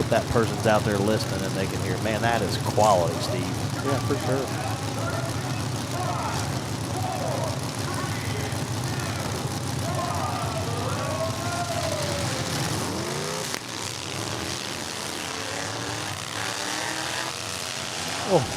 that person's out there listening and they can hear, man, that is quality, Steve. Yeah, for sure. Oh.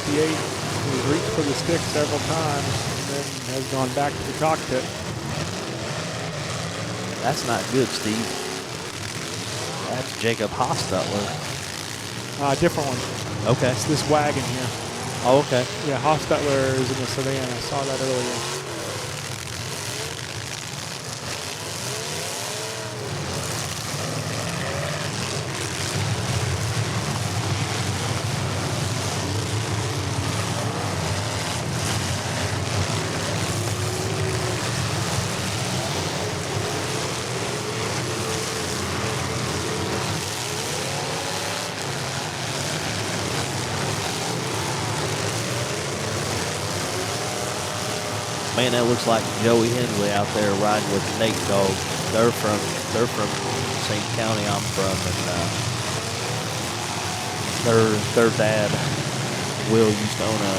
He reached for the stick several times and then has gone back to the cockpit. That's not good, Steve. That's Jacob Hostetler. Different one. Okay. It's this wagon here. Oh, okay. Yeah, Hostetler is in the sedan. I saw that earlier. Man, that looks like Joey Hensley out there riding with Nate Dogg. They're from the same county I'm from, and their dad, Will, used to own a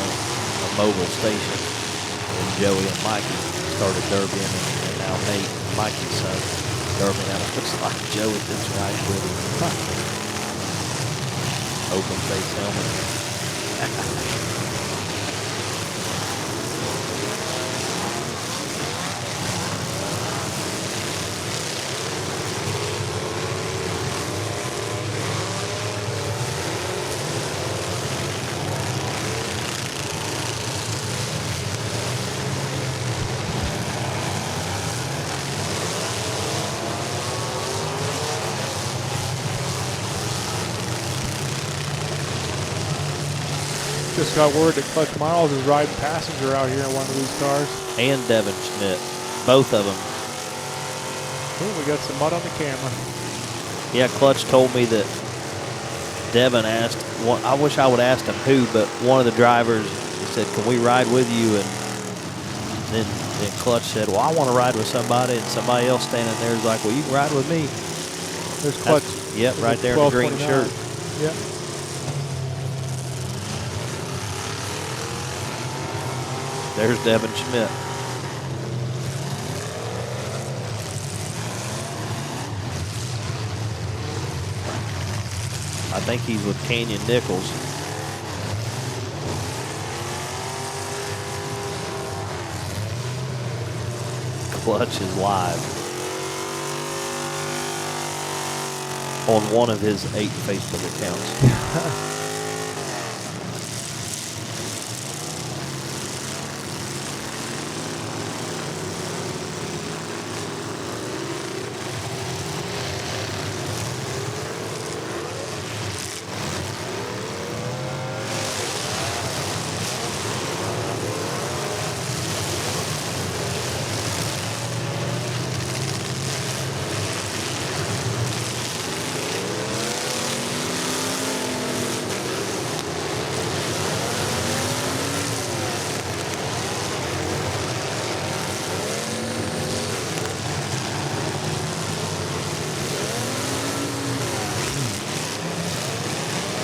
mobile station. And Joey and Mikey started derbying, and now Nate, Mikey's son, derbying. And it looks like Joey just riding with him. Open face helmet. Just got word that Clutch Miles is riding passenger out here in one of these cars. And Devin Schmidt, both of them. Oh, we got some mud on the camera. Yeah, Clutch told me that Devin asked, I wish I would have asked him who, but one of the drivers said, can we ride with you? And then Clutch said, well, I want to ride with somebody. And somebody else standing there is like, well, you can ride with me. There's Clutch. Yep, right there in the green shirt. Yep. There's Devin Schmidt. I think he's with Canyon Nichols. Clutch is live on one of his 8 Facebook accounts.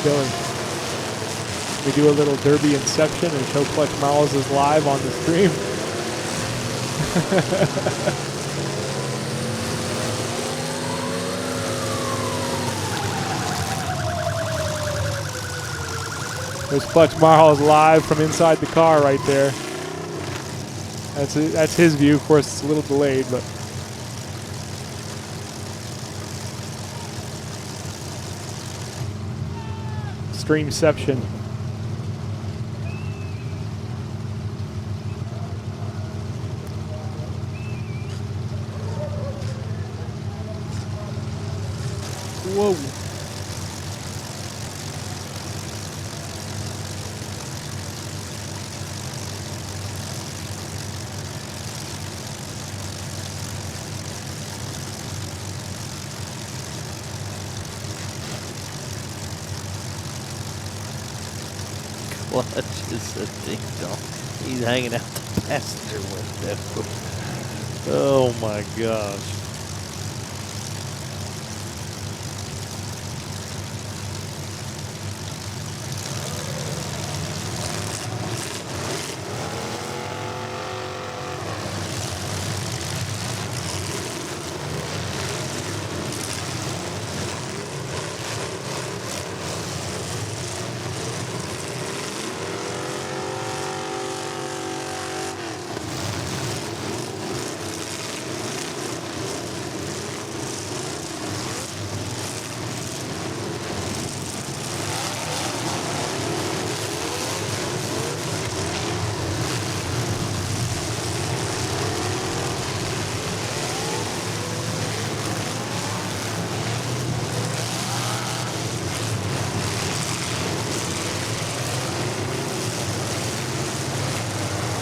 Billy. We do a little derby inception and show Clutch Miles is live on the stream. There's Clutch Miles live from inside the car right there. That's his view. Of course, it's a little delayed, but. Streamception. Whoa. Clutch is a ding dong. He's hanging out the passenger window. Oh my gosh.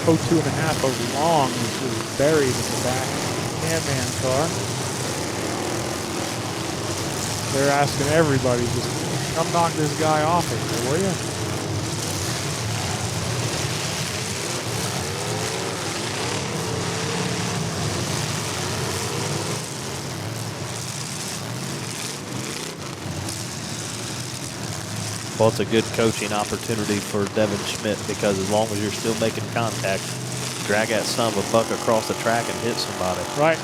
Oh, 2.5 of long, which is buried in the back Can-Man car. They're asking everybody, just come knock this guy off of here, will you? Well, it's a good coaching opportunity for Devin Schmidt because as long as you're still making contact, drag that son of a buck across the track and hit somebody. Right.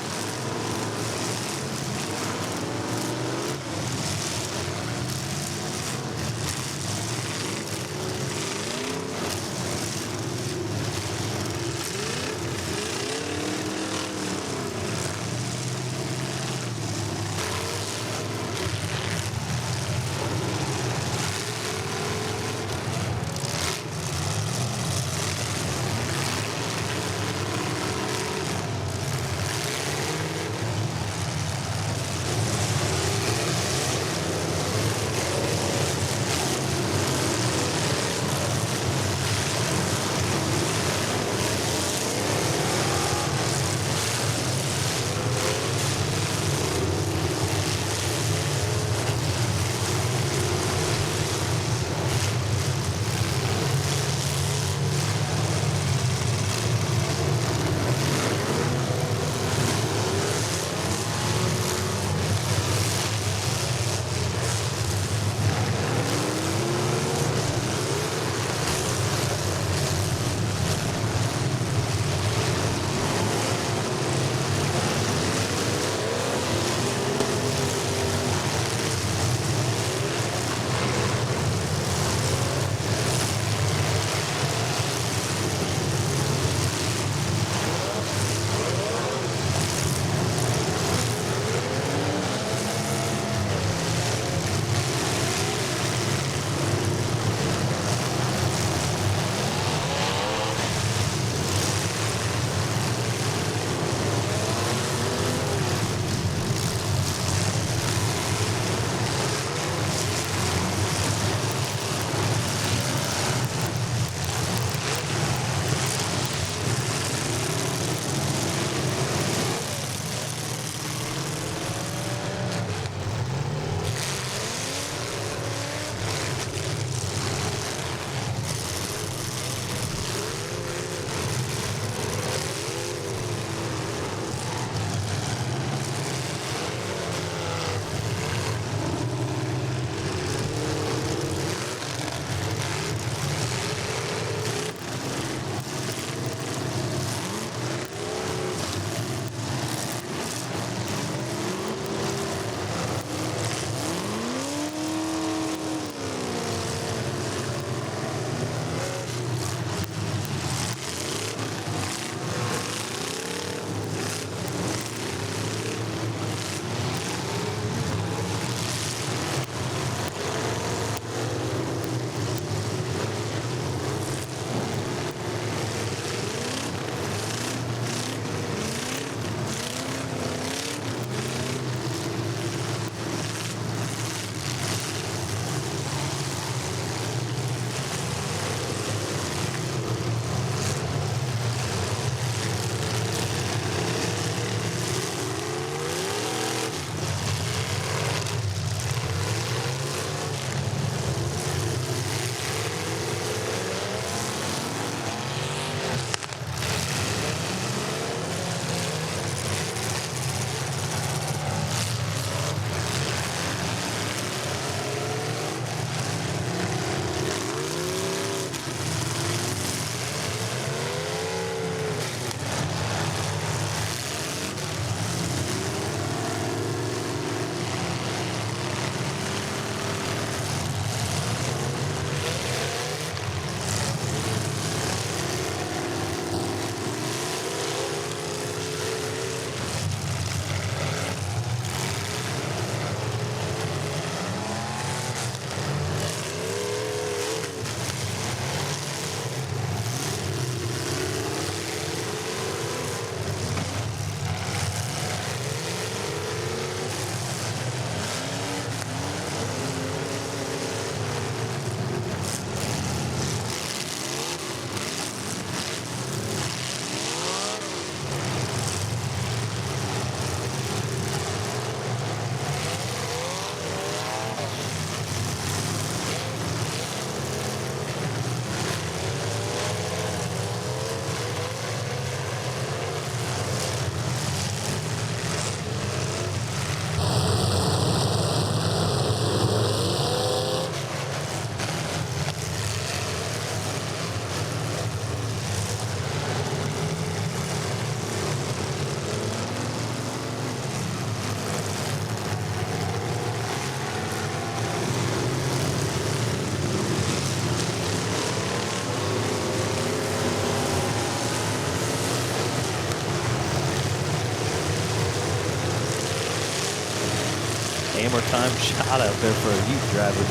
Hammer time shot out there for a youth driver.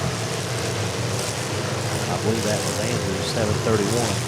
I believe that was Andrew, 7:31.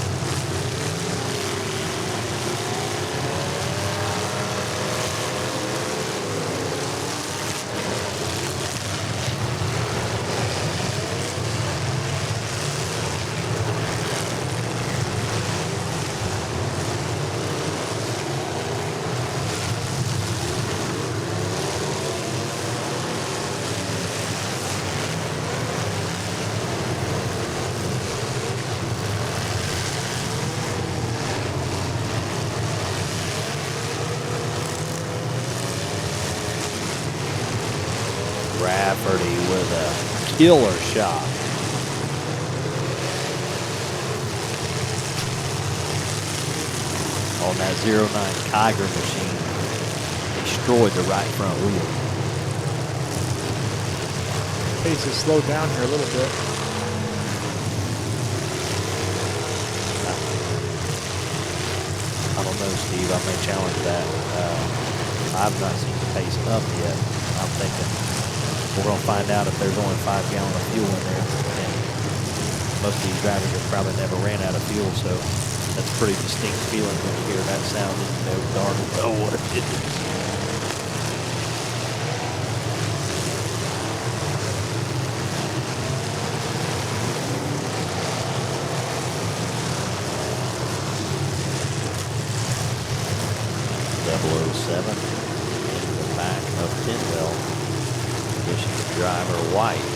Rafferty with a killer shot. On that 09 Kiger machine. Destroyed the right front wheel. Pace has slowed down here a little bit. I don't know, Steve. I may challenge that. I've not seen the pace up yet. I'm thinking we're going to find out if there's only 5 gallons of fuel in there. And most of these drivers have probably never ran out of fuel, so that's a pretty distinct feeling when you hear that sound and you know darn well what it is. .007 in the back of Tidwell. Michigan driver White.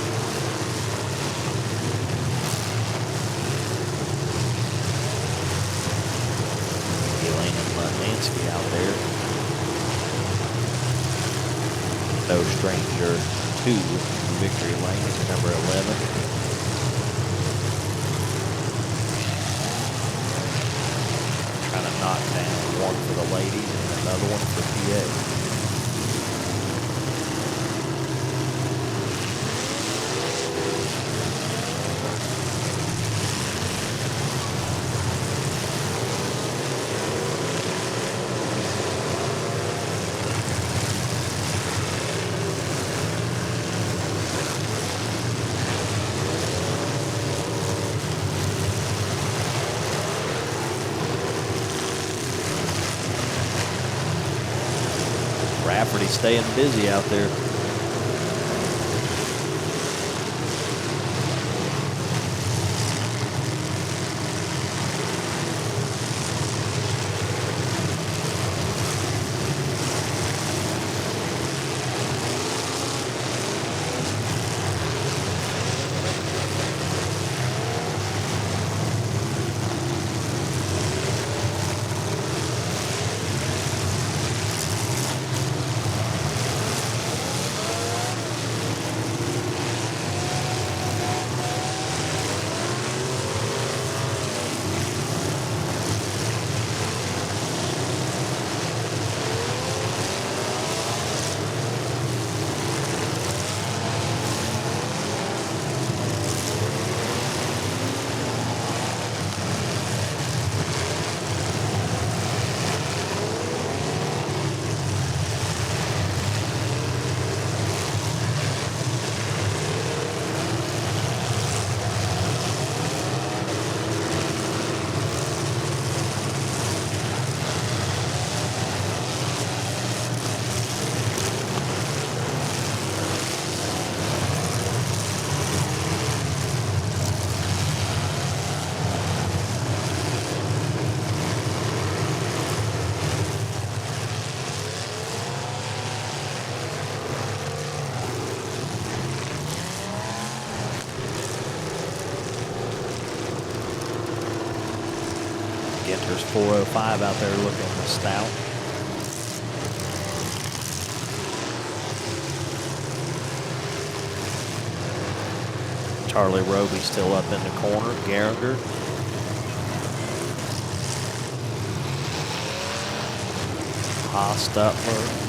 Elena Mutnansky out there. No stranger to victory lane is number 11. Trying to knock down one for the ladies and another one for PA. Rafferty staying busy out there. Ginter's 405 out there looking stout. Charlie Roby still up in the corner. Garinger. Hostutler.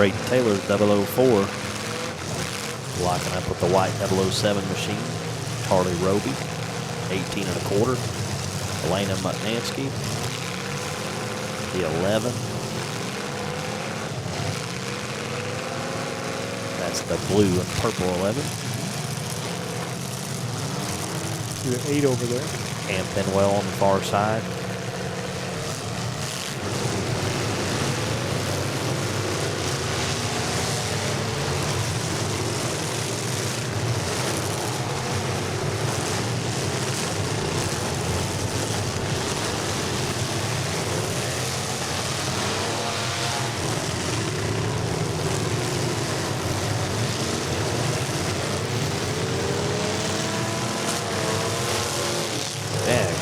Brayton Taylor's 004. Locking up with the white 007 machine. Charlie Roby, 18 1/4. Elena Mutnansky, the 11. That's the blue and purple 11. See the 8 over there. Cam Penwell on the far side.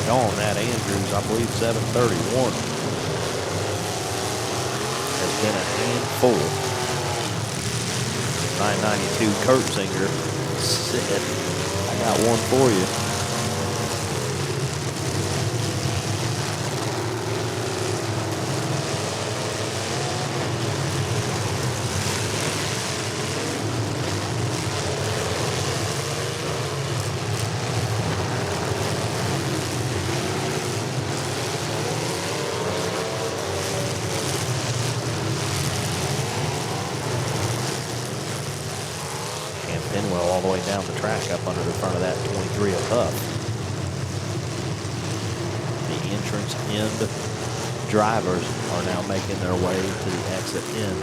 On that Andrews, I believe 731 has been a handful. 992 Kurt Singer said, I got one for you. Penwell all the way down the track up under the front of that 23 of Huff. The entrance end drivers are now making their way to the exit end.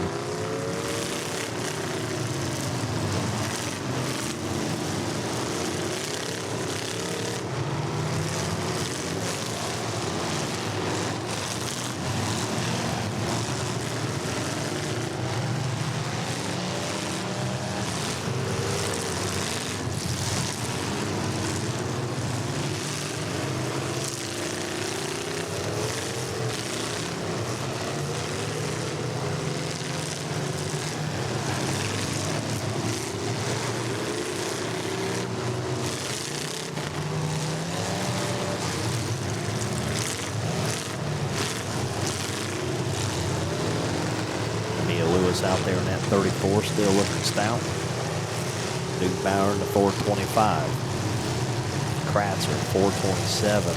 Out there in that 34, still looking stout. Duke Bauer in the 425. Kratzer 427.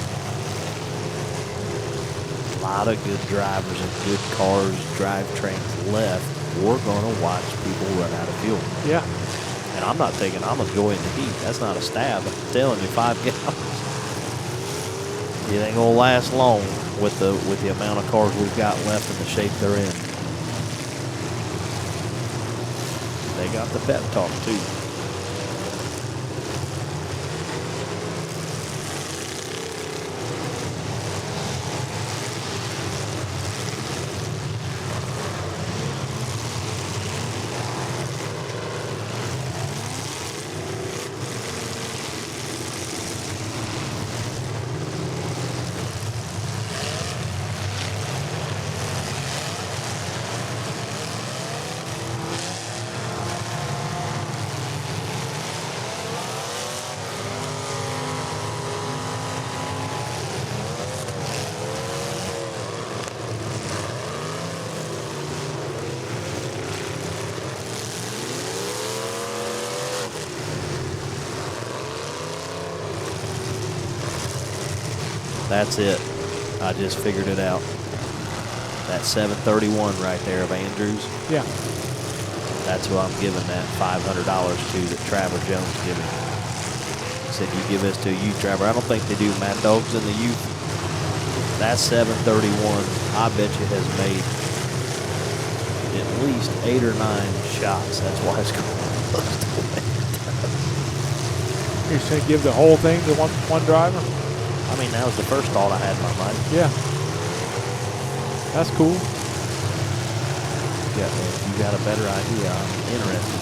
A lot of good drivers and good cars, drivetrains left. We're going to watch people run out of fuel. Yeah. And I'm not thinking I'm enjoying the heat. That's not a stab. I'm telling you, 5 gallons. It ain't gonna last long with the amount of cars we've got left in the shape they're in. They got the pep talk too. That's it. I just figured it out. That 731 right there of Andrews. Yeah. That's who I'm giving that $500 to that Trevor Jones giving. He said, you give this to you, Trevor. I don't think they do Mad Dogs in the youth. That 731, I bet you has made at least 8 or 9 shots. That's why it's close to win. You're just going to give the whole thing to one driver? I mean, that was the first thought I had in my mind. Yeah. That's cool. Yeah, if you got a better idea, I'm interested.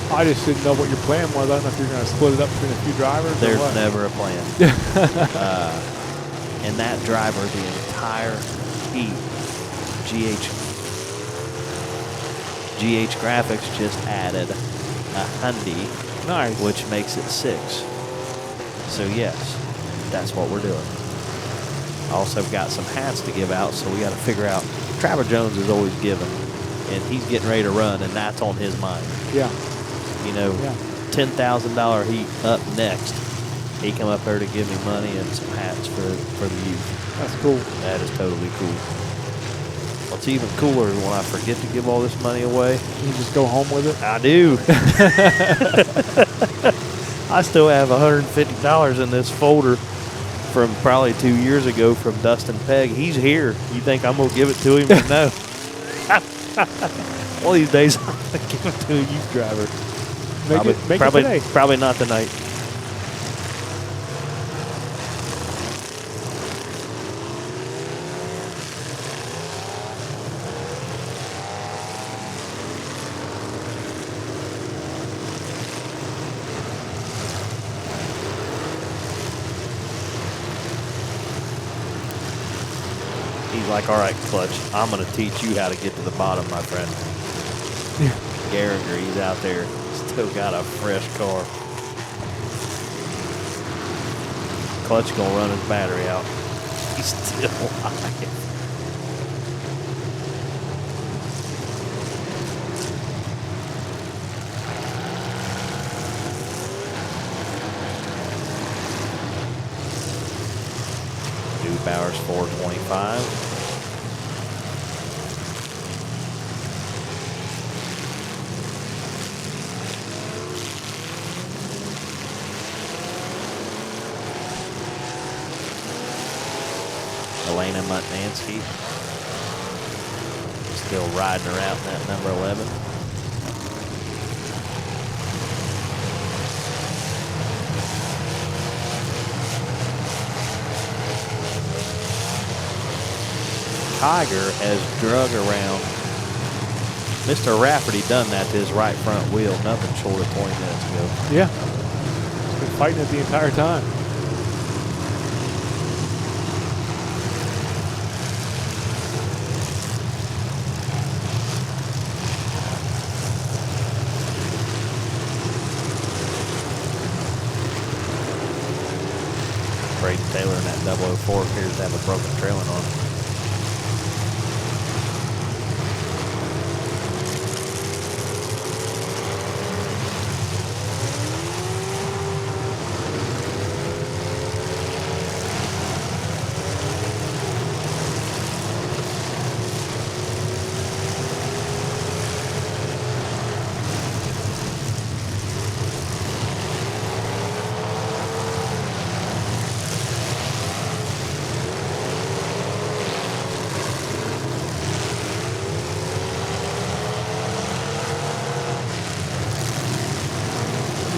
I just didn't know what your plan was. I don't know if you're going to split it up between a few drivers. There's or what. never a plan. And that driver, the entire heat, GH Graphics just added a Hyundai, nice, which makes it 6. So yes, that's what we're doing. I also got some hats to give out, so we got to figure out. Trevor Jones is always giving. and he's getting ready to run, and that's on his mind. Yeah. You know, Yeah. $10,000 heat up next. He come up there to give me money and some hats for the youth. That's cool. That is totally cool. What's even cooler is when I forget to give all this money away. You just go home with it? I do. I still have $150 in this folder from probably 2 years ago from Dustin Pegg. He's here. You think I'm going to give it to him? No. One of these days, I'm going to give it to a youth driver. Make it today. Probably not tonight. He's like, all right, Clutch, I'm going to teach you how to get to the bottom, my friend. Yeah. Garinger, he's out there. Still got a fresh car. Clutch going to run his battery out. He's still alive. Hours 425. Elena Mutnansky still riding around in that number 11. Tiger has drug around. Mr. Rafferty done that to his right front wheel, nothing short of 20 minutes ago. Yeah. He's been fighting it the entire time. Braden Taylor in that 004 appears to have a broken trailing on him.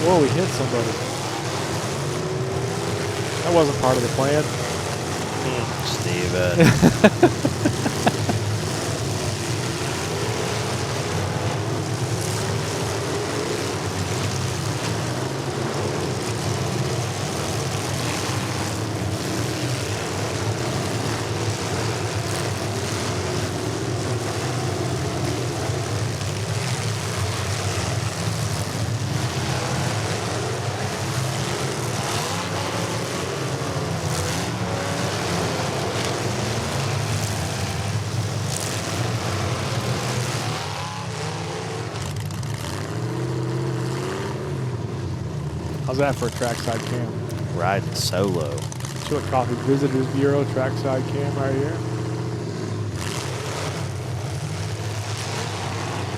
Whoa, we hit somebody. That wasn't part of the plan. Steven. How's that for a trackside cam? Riding solo. Chillick Coffee Visitors Bureau trackside cam right here.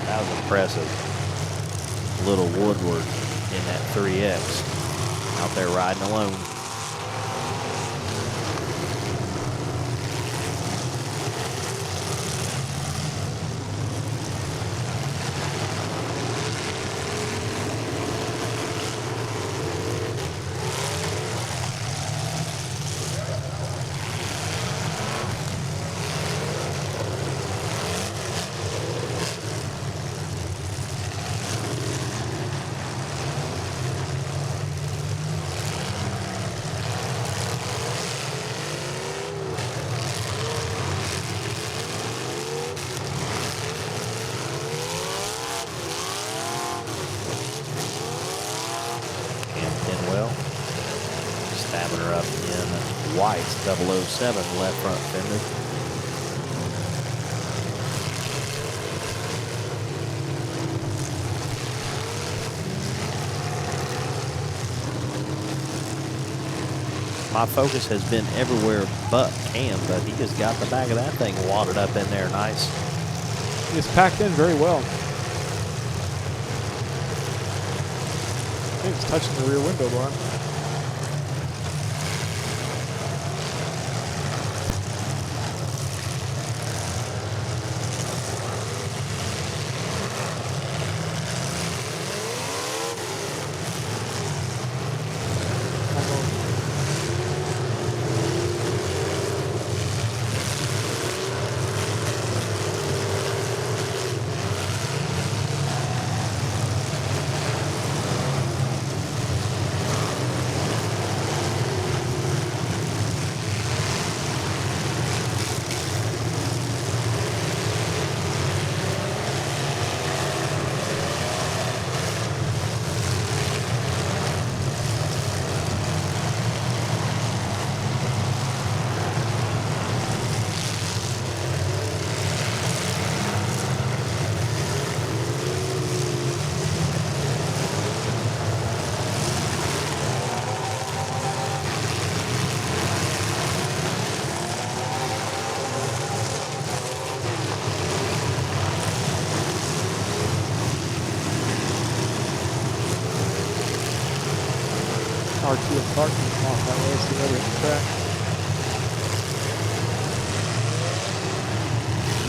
That was impressive. Little Woodward in that 3X. Out there riding alone. Stabbing her up in White's 007 left front fender. my focus has been everywhere but Cam, but he just got the back of that thing wadded up in there nice. It's packed in very well. I think it's touching the rear window bar. R2 and parking off that way, so the other track.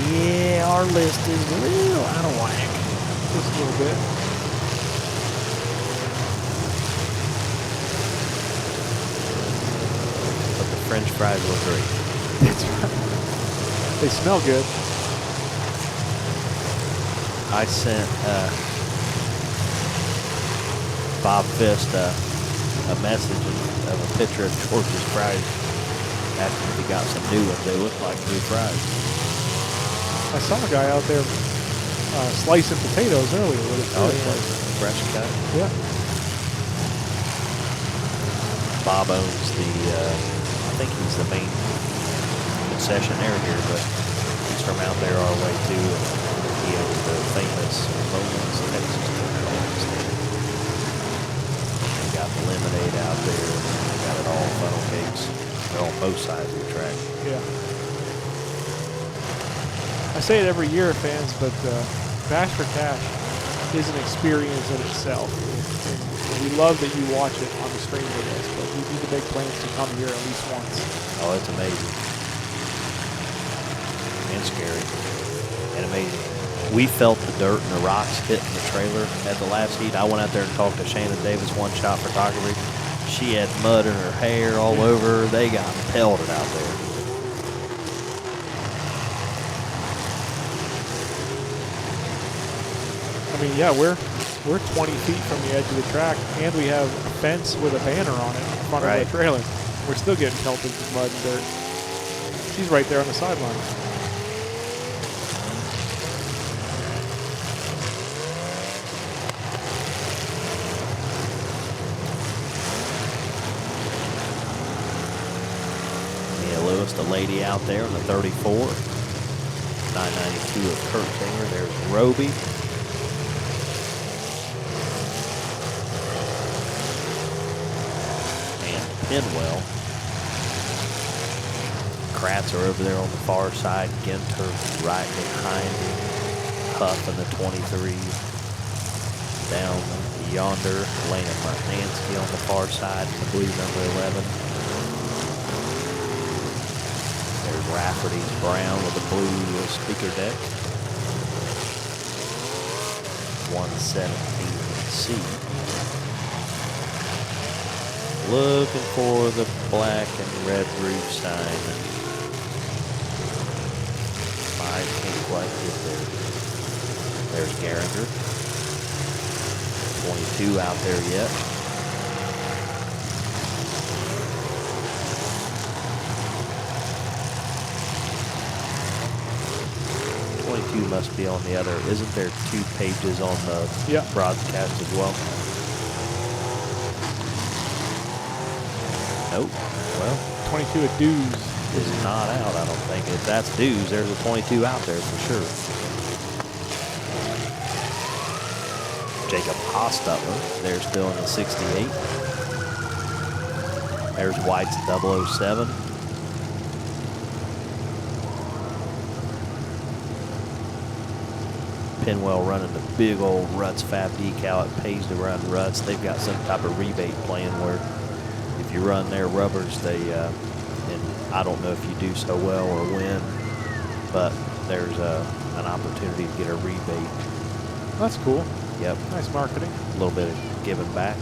Yeah, our list is a little out of whack. Just a little bit. But the French fries were great. That's right. They smell good. I sent Bob Fist a message of a picture of George's fries asking if he got some new ones. They look like new fries. I saw a guy out there slicing potatoes earlier with his Oh, foot. it's like fresh cut. Yeah. Bob owns the, I think he's the main concessionaire here, but he's from out there our way too. And he owns the famous Lowe's, Texas. They got the lemonade out there. They got it all, funnel cakes. They're on both sides of the track. Yeah. I say it every year, fans, but Bash for Cash is an experience in itself. And we love that you watch it on the stream with us, but we need to make plans to come here at least once. Oh, it's amazing. And scary. And amazing. We felt the dirt and the rocks hitting the trailer at the last heat. I went out there and talked to Shannon Davis, One Shot Photography. She had mud in her hair all over her. They got pelted out there. I mean, yeah, we're 20 feet from the edge of the track, and we have a fence with a banner on it in front of the trailer. We're still getting pelted with mud and dirt. She's right there on the sideline. Mia Lewis, the lady out there on the 34. 992 of Kurt Singer. There's Roby. Pinwell. Kratz are over there on the far side. Ginter right behind him. Huff in the 23. Down yonder, Lena Martansky on the far side, I believe number 11. There's Rafferty's brown with the blue speaker deck. 117C. Looking for the black and red roof sign. I can't quite get there. There's Garinger. 22 out there yet. Must be on the other. Isn't there 2 pages on the broadcast as well? Nope. Well, 22 at Dews is not out, I don't think. If that's Dews, there's a 22 out there for sure. Jacob Hostutler, they're still in the 68. There's White's 007. Pinwell running the big old Ruts Fab decal. It pays to run Ruts. They've got some type of rebate plan where if you run their rubbers, they, and I don't know if you do so well or when, but there's an opportunity to get a rebate. That's cool. Yep. Nice marketing. A little bit of giving back.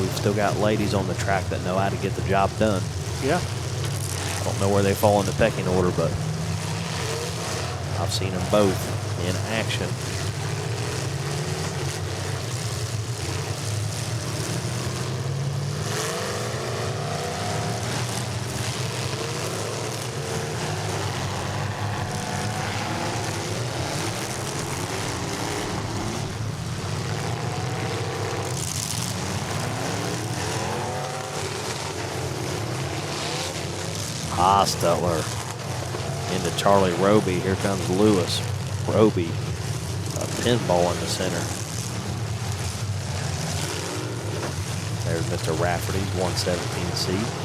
We've still got ladies on the track that know how to get the job done. Yeah. I don't know where they fall in the pecking order, but I've seen them both in action. Hostetler into Charlie Roby. Here comes Lewis. Roby, a pinball in the center. There's Mr. Rafferty's 117C.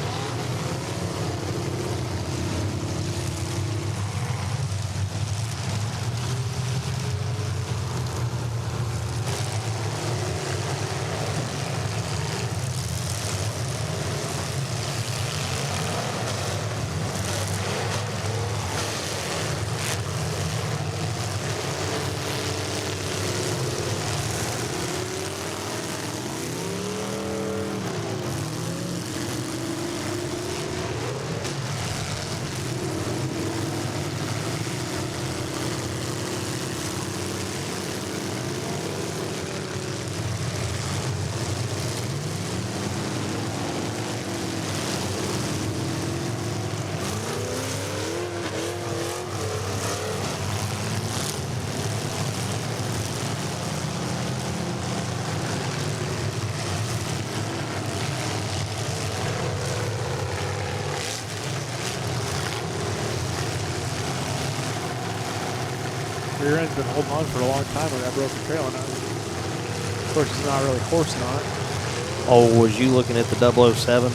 Rear end's been holding on for a long time with that broken trailer now. Of course, it's not really horsing on it. Oh, was you looking at the 007?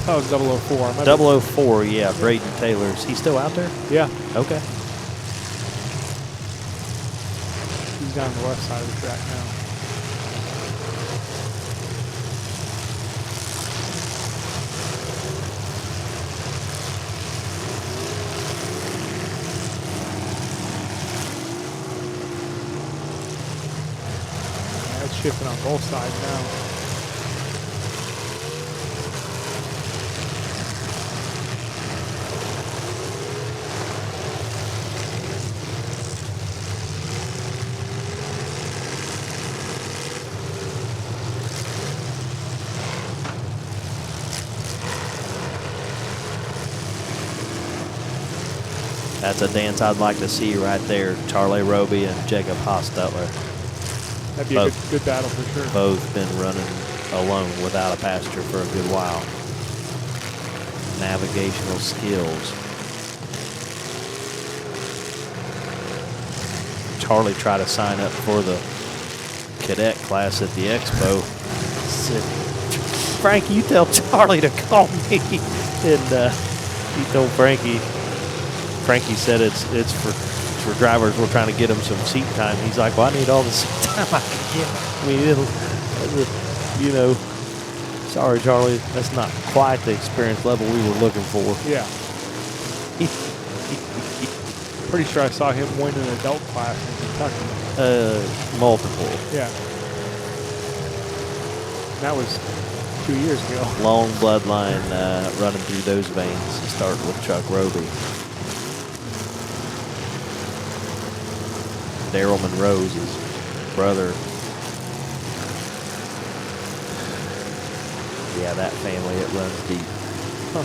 That was 004. 004, yeah, Braden Taylor. Is he still out there? Yeah. Okay. He's down the left side of the track now. Shifting on both sides now. That's a dance I'd like to see right there. Charlie Roby and Jacob Hostetler. That'd be a good battle for sure. Both been running alone without a passenger for a good while. Navigational skills. Charlie tried to sign up for the cadet class at the expo. Said, Frankie, you tell Charlie to call me. And he told Frankie said it's for drivers. We're trying to get them some seat time. He's like, well, I need all the seat time I can get. I mean, you know, sorry, Charlie, that's not quite the experience level we were looking for. Yeah. Pretty sure I saw him win an adult class in Kentucky. Multiple. Yeah. That was 2 years ago. Long bloodline running through those veins, starting with Chuck Roby. Daryl Monroe's his brother. Yeah, that family, it runs deep. Huh.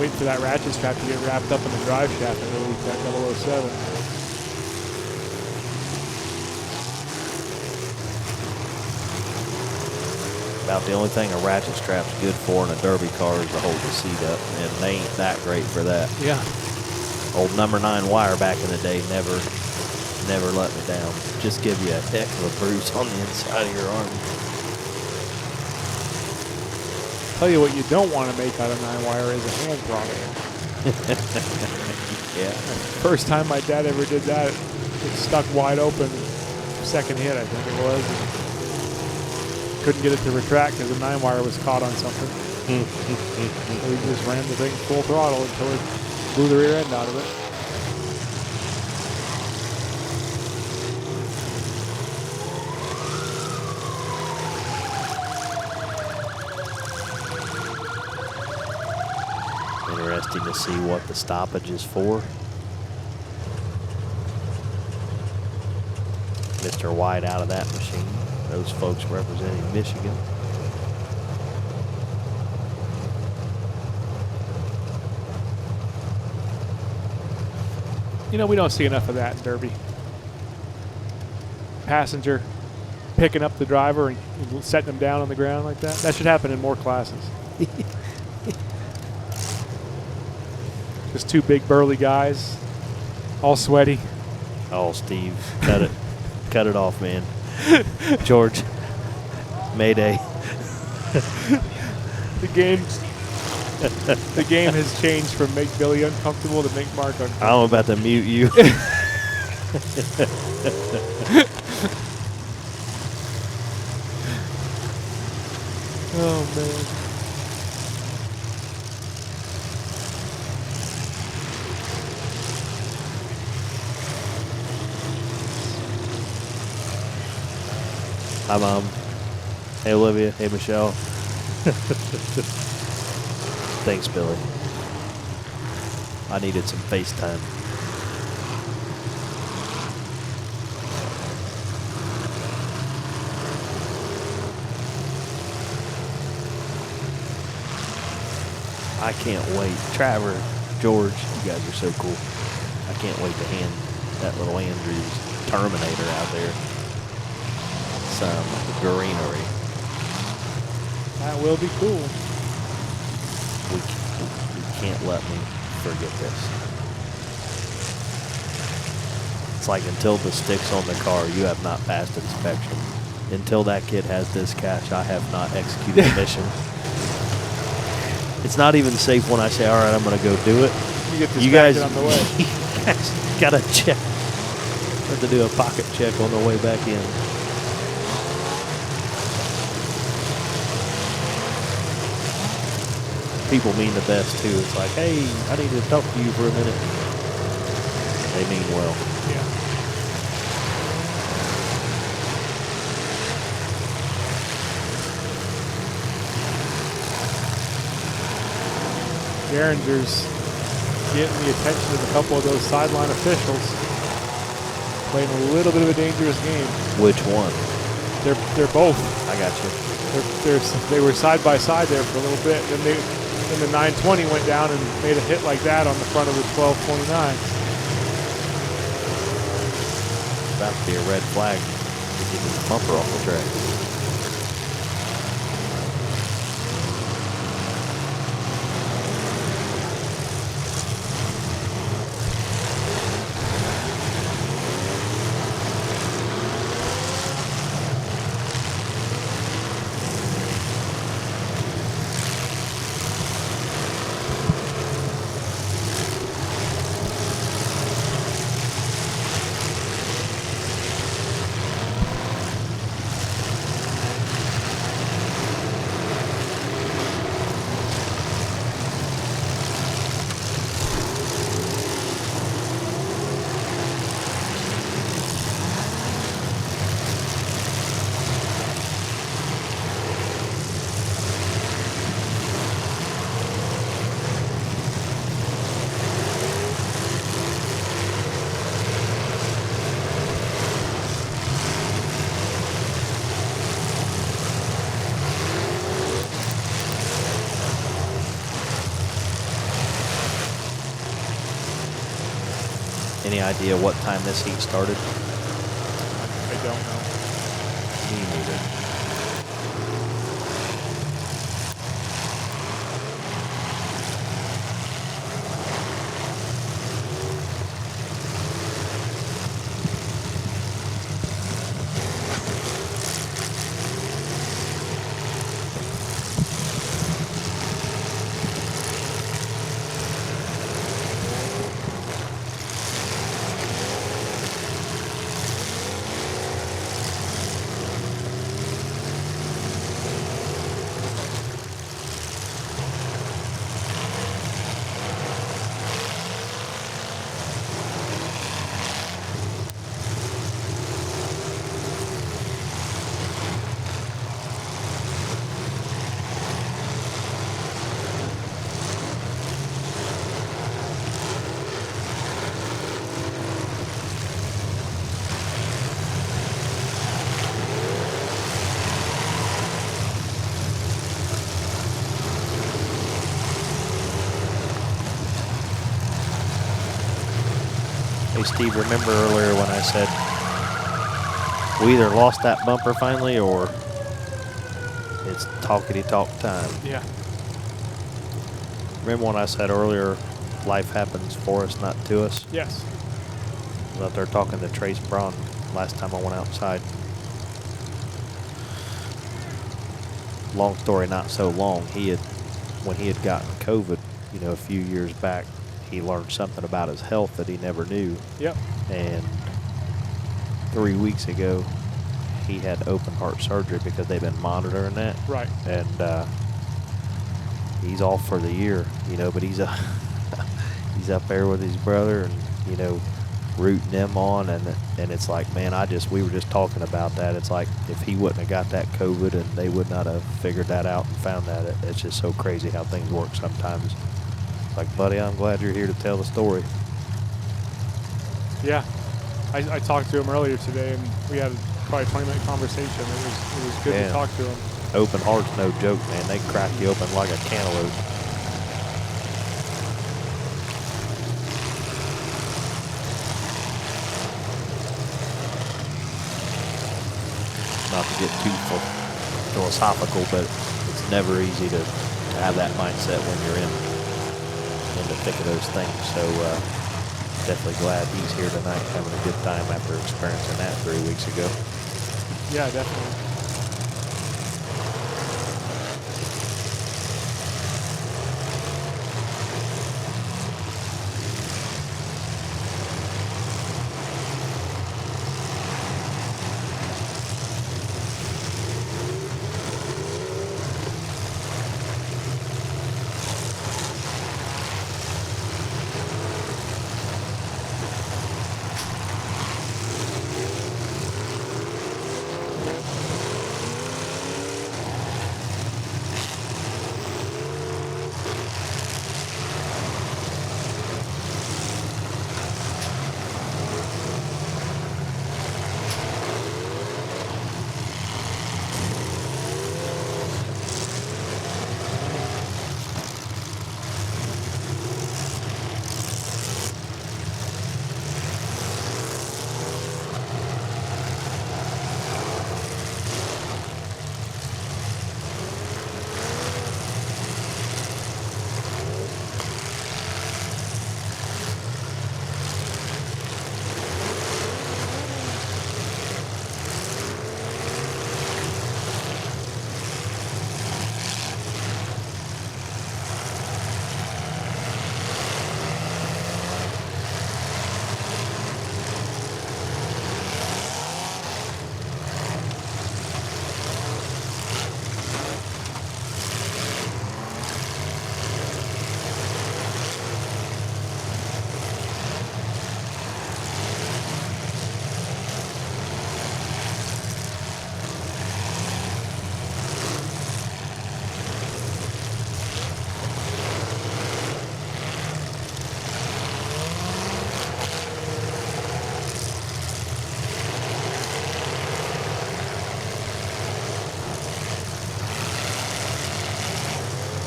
Waiting for that ratchet strap to get wrapped up in the drive shaft and release that 007. About the only thing a ratchet strap's good for in a derby car is to hold the seat up, and they ain't that great for that. Yeah. Old number 9 wire back in the day never let me down. Just give you a heck of a bruise on the inside of your arm. Tell you what you don't want to make out of 9-wire is a hand throttle. Yeah. First time my dad ever did that, it stuck wide open. Second hit, I think it was. Couldn't get it to retract because the 9-wire was caught on something. So we just ran the thing full throttle until it blew the rear end out of it. Interesting to see what the stoppage is for. Mr. White out of that machine. Those folks representing Michigan. You know, we don't see enough of that in Derby. Passenger picking up the driver and setting him down on the ground like that. That should happen in more classes. Just two big burly guys, all sweaty. Oh, Steve, cut it. Cut it off, man. George, Mayday. The game has changed from make Billy uncomfortable to make Mark uncomfortable. I'm about to mute you. Oh, man. Hi, Mom. Hey, Olivia. Hey, Michelle. Thanks, Billy. I needed some FaceTime. I can't wait. Trevor, George, you guys are so cool. I can't wait to hand that little Andrews Terminator out there some greenery. That will be cool. We can't let me forget this. It's like until the stick's on the car, you have not passed inspection. Until that kid has this cash, I have not executed the mission. It's not even safe when I say, all right, I'm going to go do it. You guys on the way. You guys got to check. Have to do a pocket check on the way back in. People mean the best too. It's like, hey, I need to talk to you for a minute. They mean well. Yeah. Geringer's getting the attention of a couple of those sideline officials. Playing a little bit of a dangerous game. Which one? They're both. I got you. They were side by side there for a little bit. Then the 920 went down and made a hit like that on the front of the 1229. About to be a red flag to get this bumper off the track. Any idea what time this heat started? I don't know. Me neither. Hey, Steve, remember earlier when I said we either lost that bumper finally or it's talkity-talk time? Yeah. Remember when I said earlier life happens for us, not to us? Yes. I was out there talking to Trace Braun last time I went outside. Long story, not so long. When he had gotten COVID, you know, a few years back, he learned something about his health that he never knew. Yep. And 3 weeks ago, he had open heart surgery because they've been monitoring that. Right. And he's off for the year, you know, but he's he's up there with his brother and, you know, rooting them on. And it's like, man, we were just talking about that. It's like if he wouldn't have got that COVID and they would not have figured that out and found that, it's just so crazy how things work sometimes. Like, buddy, I'm glad you're here to tell the story. Yeah. I talked to him earlier today, and we had probably a 20-minute conversation. It was good to talk to him. Open heart's no joke, man. They crack you open like a cantaloupe. Not to get too philosophical, but it's never easy to have that mindset when you're in the thick of those things. So definitely glad he's here tonight having a good time after experiencing that 3 weeks ago. Yeah, definitely.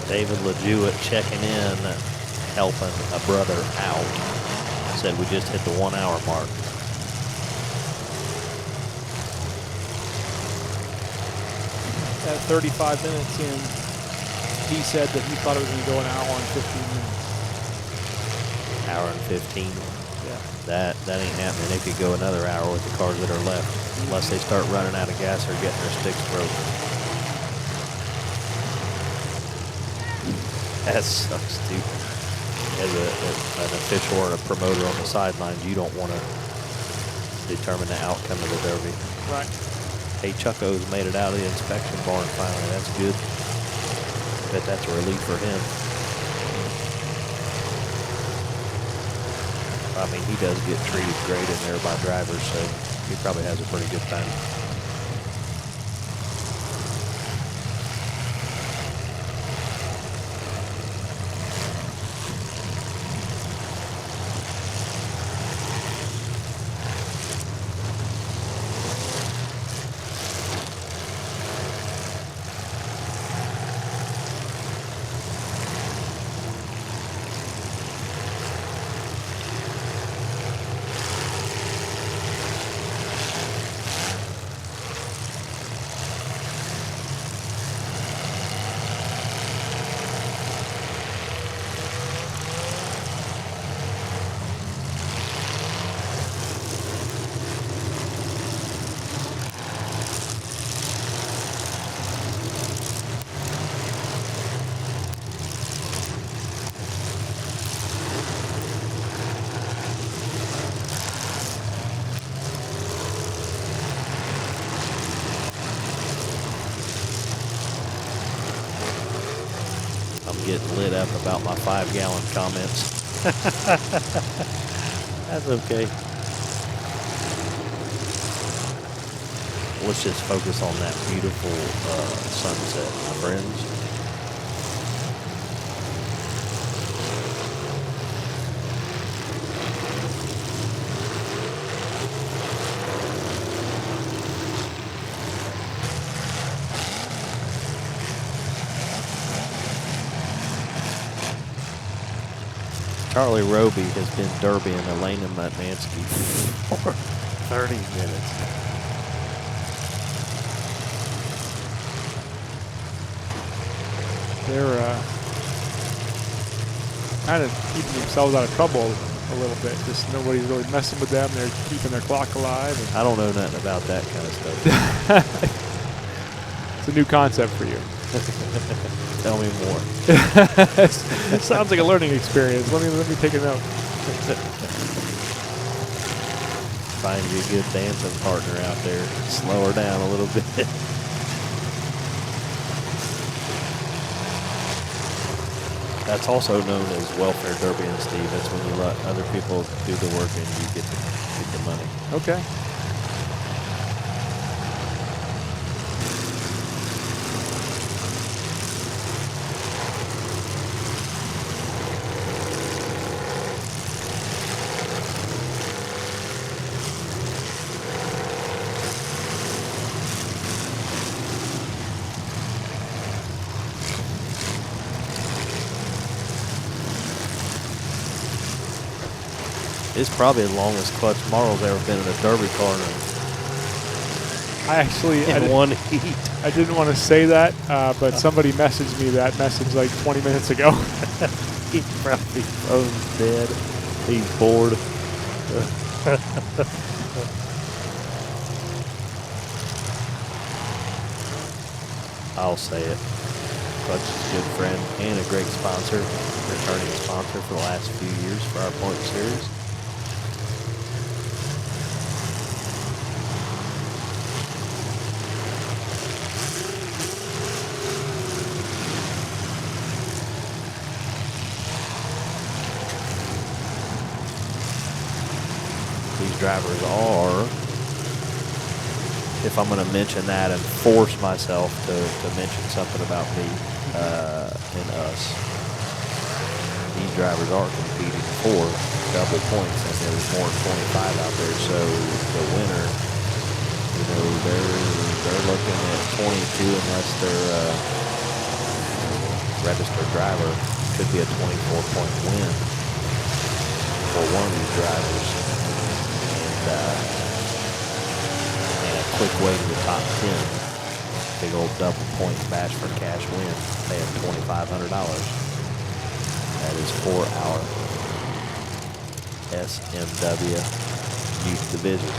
David LeJewitt checking in, helping a brother out. Said we just hit the 1 hour mark. At 35 minutes in, he said that he thought it was going to go an hour and 15 minutes. Hour and 15. Yeah. That ain't happening. They could go another hour with the cars that are left, unless they start running out of gas or getting their sticks broken. That's so stupid. As an official or a promoter on the sidelines, you don't want to determine the outcome of the Derby. Right. Hey, Chucko's made it out of the inspection barn finally. That's good. Bet that's a relief for him. I mean, he does get treated great in there by drivers, so he probably has a pretty good time. Getting lit up about my 5-gallon comments. That's okay. Let's just focus on that beautiful sunset, my friends. Charlie Roby has been derbying Elena Matnansky for 30 minutes. They're kind of keeping themselves out of trouble a little bit. Just nobody's really messing with them. They're keeping their clock alive. I don't know nothing about that kind of stuff. It's a new concept for you. Tell me more. It sounds like a learning experience. Let me take a note. Find you a good dancing partner out there. Slow her down a little bit. That's also known as welfare derbying, Steve. That's when you let other people do the work and you get the money. Okay. It's probably the longest clutch Marl's ever been in a derby car in one heat. I didn't want to say that, but somebody messaged me that message like 20 minutes ago. He probably phone's dead. He's bored. I'll say it. Clutch is a good friend and a great sponsor, returning sponsor for the last few years for our point series. Drivers are, if I'm going to mention that and force myself to mention something about me and us, these drivers are competing for double points, and there's more than 25 out there. So the winner, you know, they're looking at 22 unless they're registered driver. Could be a 24-point win. for one of these drivers. And a quick way to the top 10. Big old double point bash for cash win. Pay him $2,500. That is for our SMW youth division.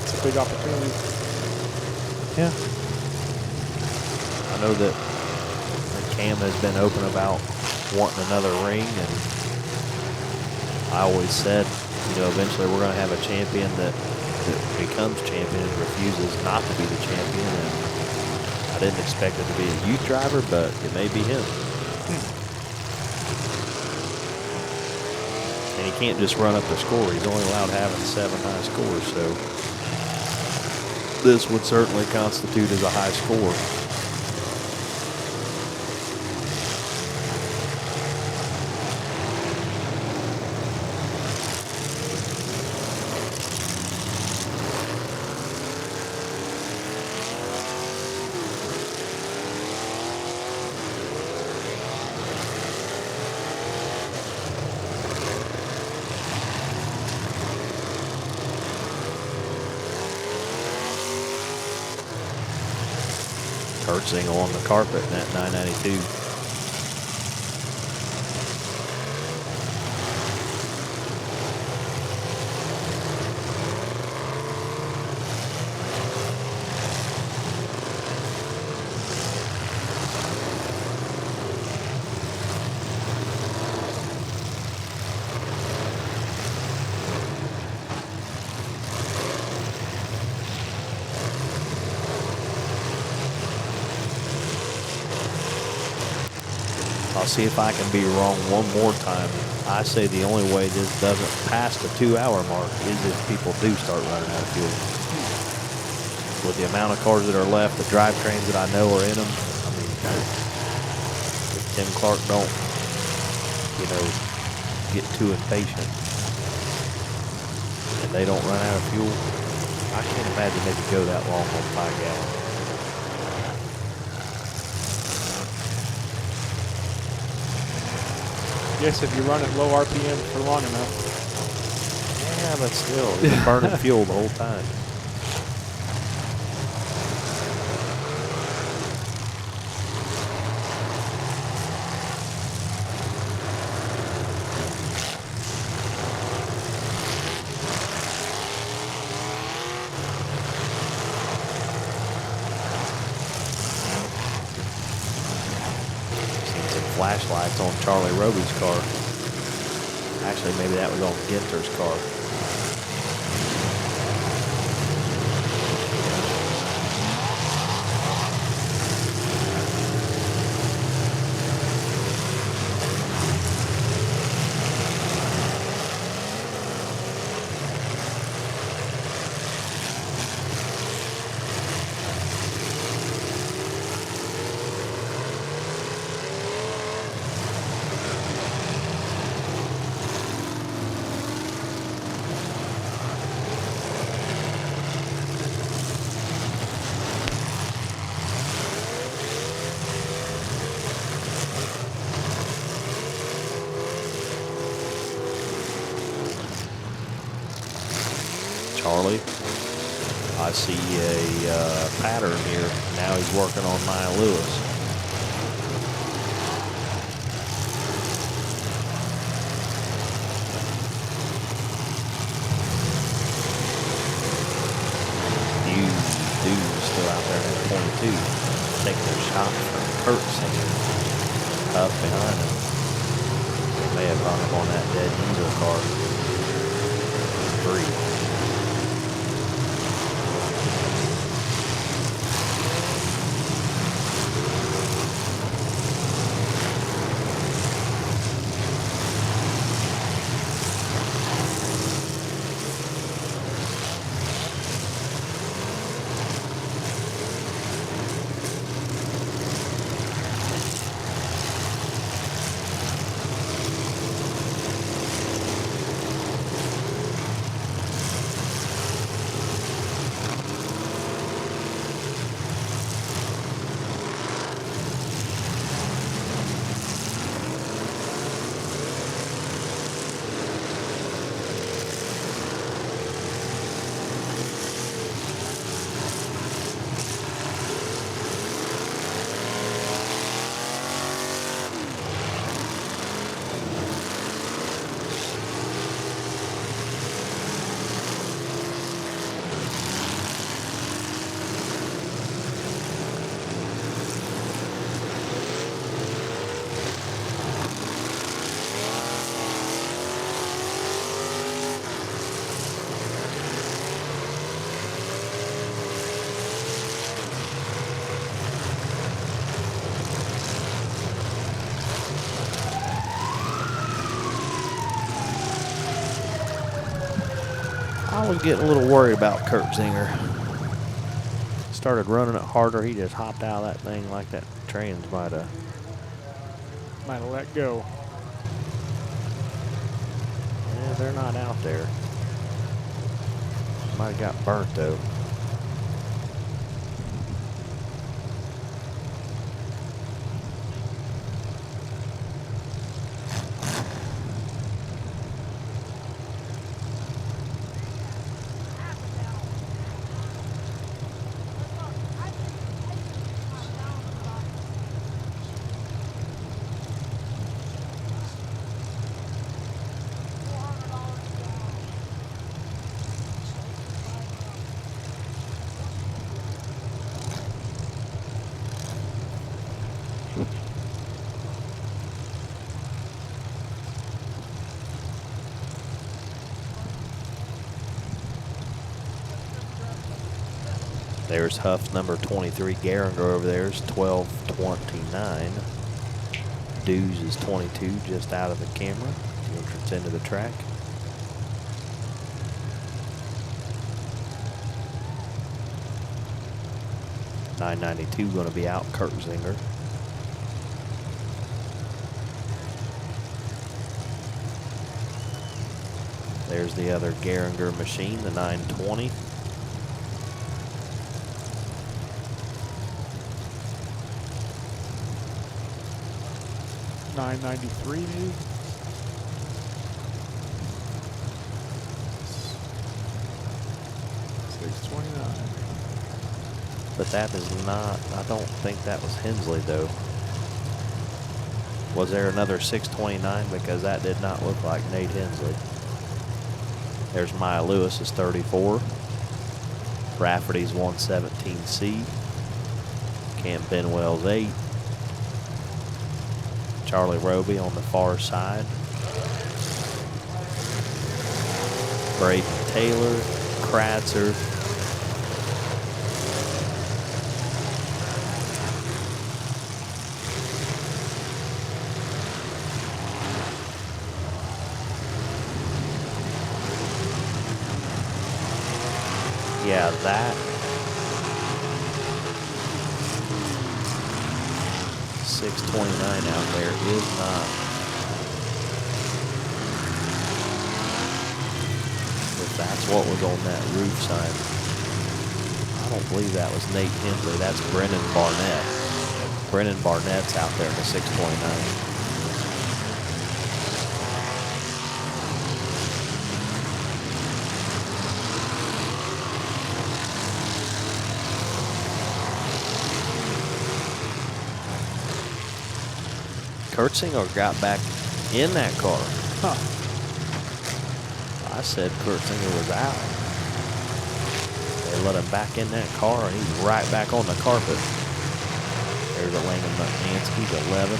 It's a big opportunity. Yeah. I know that Cam has been open about wanting another ring, and I always said, you know, eventually we're going to have a champion that becomes champion and refuses not to be the champion. And I didn't expect it to be a youth driver, but it may be him. And he can't just run up the score. He's only allowed having 7 high scores, so this would certainly constitute as a high score. Single on the carpet in that 992. I'll see if I can be wrong one more time. I say the only way this doesn't pass the 2-hour mark is if people do start running out of fuel. With the amount of cars that are left, the drivetrains that I know are in them, I mean, if Tim Clark don't, you know, get too impatient and they don't run out of fuel, I can't imagine they could go that long on 5 gallons. Yes, if you run at low RPM for long enough. Yeah, but still, you're burning fuel the whole time. Flashlights on Charlie Roby's car. Actually, maybe that was on Ginter's car. Charlie, I see a pattern here. Now he's working on Nia Lewis. Dude's still out there at 22, taking a shot from Kurt Singer up behind him. They may have run him on that dead diesel car. 3. I was getting a little worried about Kurt Zinger. Started running it harder. He just hopped out of that thing like that trans might have let go. Yeah, they're not out there. Might have got burnt though. There's Huff's number 23 Geringer over there is 12:29. Dews is 22 just out of the camera. The entrance into the track. .992 going to be out, Kurt Zinger. There's the other Geringer machine, the 920. $9.93 maybe. $6.29. But that is not, I don't think that was Hensley though. Was there another 629? Because that did not look like Nate Hensley. There's Maya Lewis is 34. Rafferty's 117C. Cam Benwell's 8. Charlie Roby on the far side. Braden Taylor, Kratzer. Yeah, that 629 out there is not. If that's what was on that roof sign, I don't believe that was Nate Hensley. That's Brennan Barnett. Brennan Barnett's out there in the 629. Kurtzinger got back in that car. Huh. I said Kurtzinger was out. They let him back in that car, and he's right back on the carpet. There's a Landon Mutnansky's 11.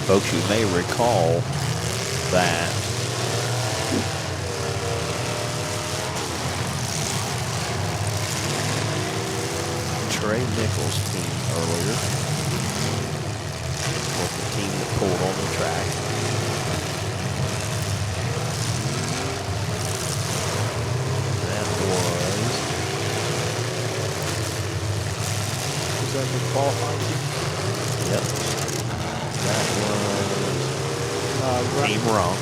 Folks, you may recall that Trey Nichols' team earlier was the team that pulled on the track. Was that the qualifying team. Yep. That was Team Ronk.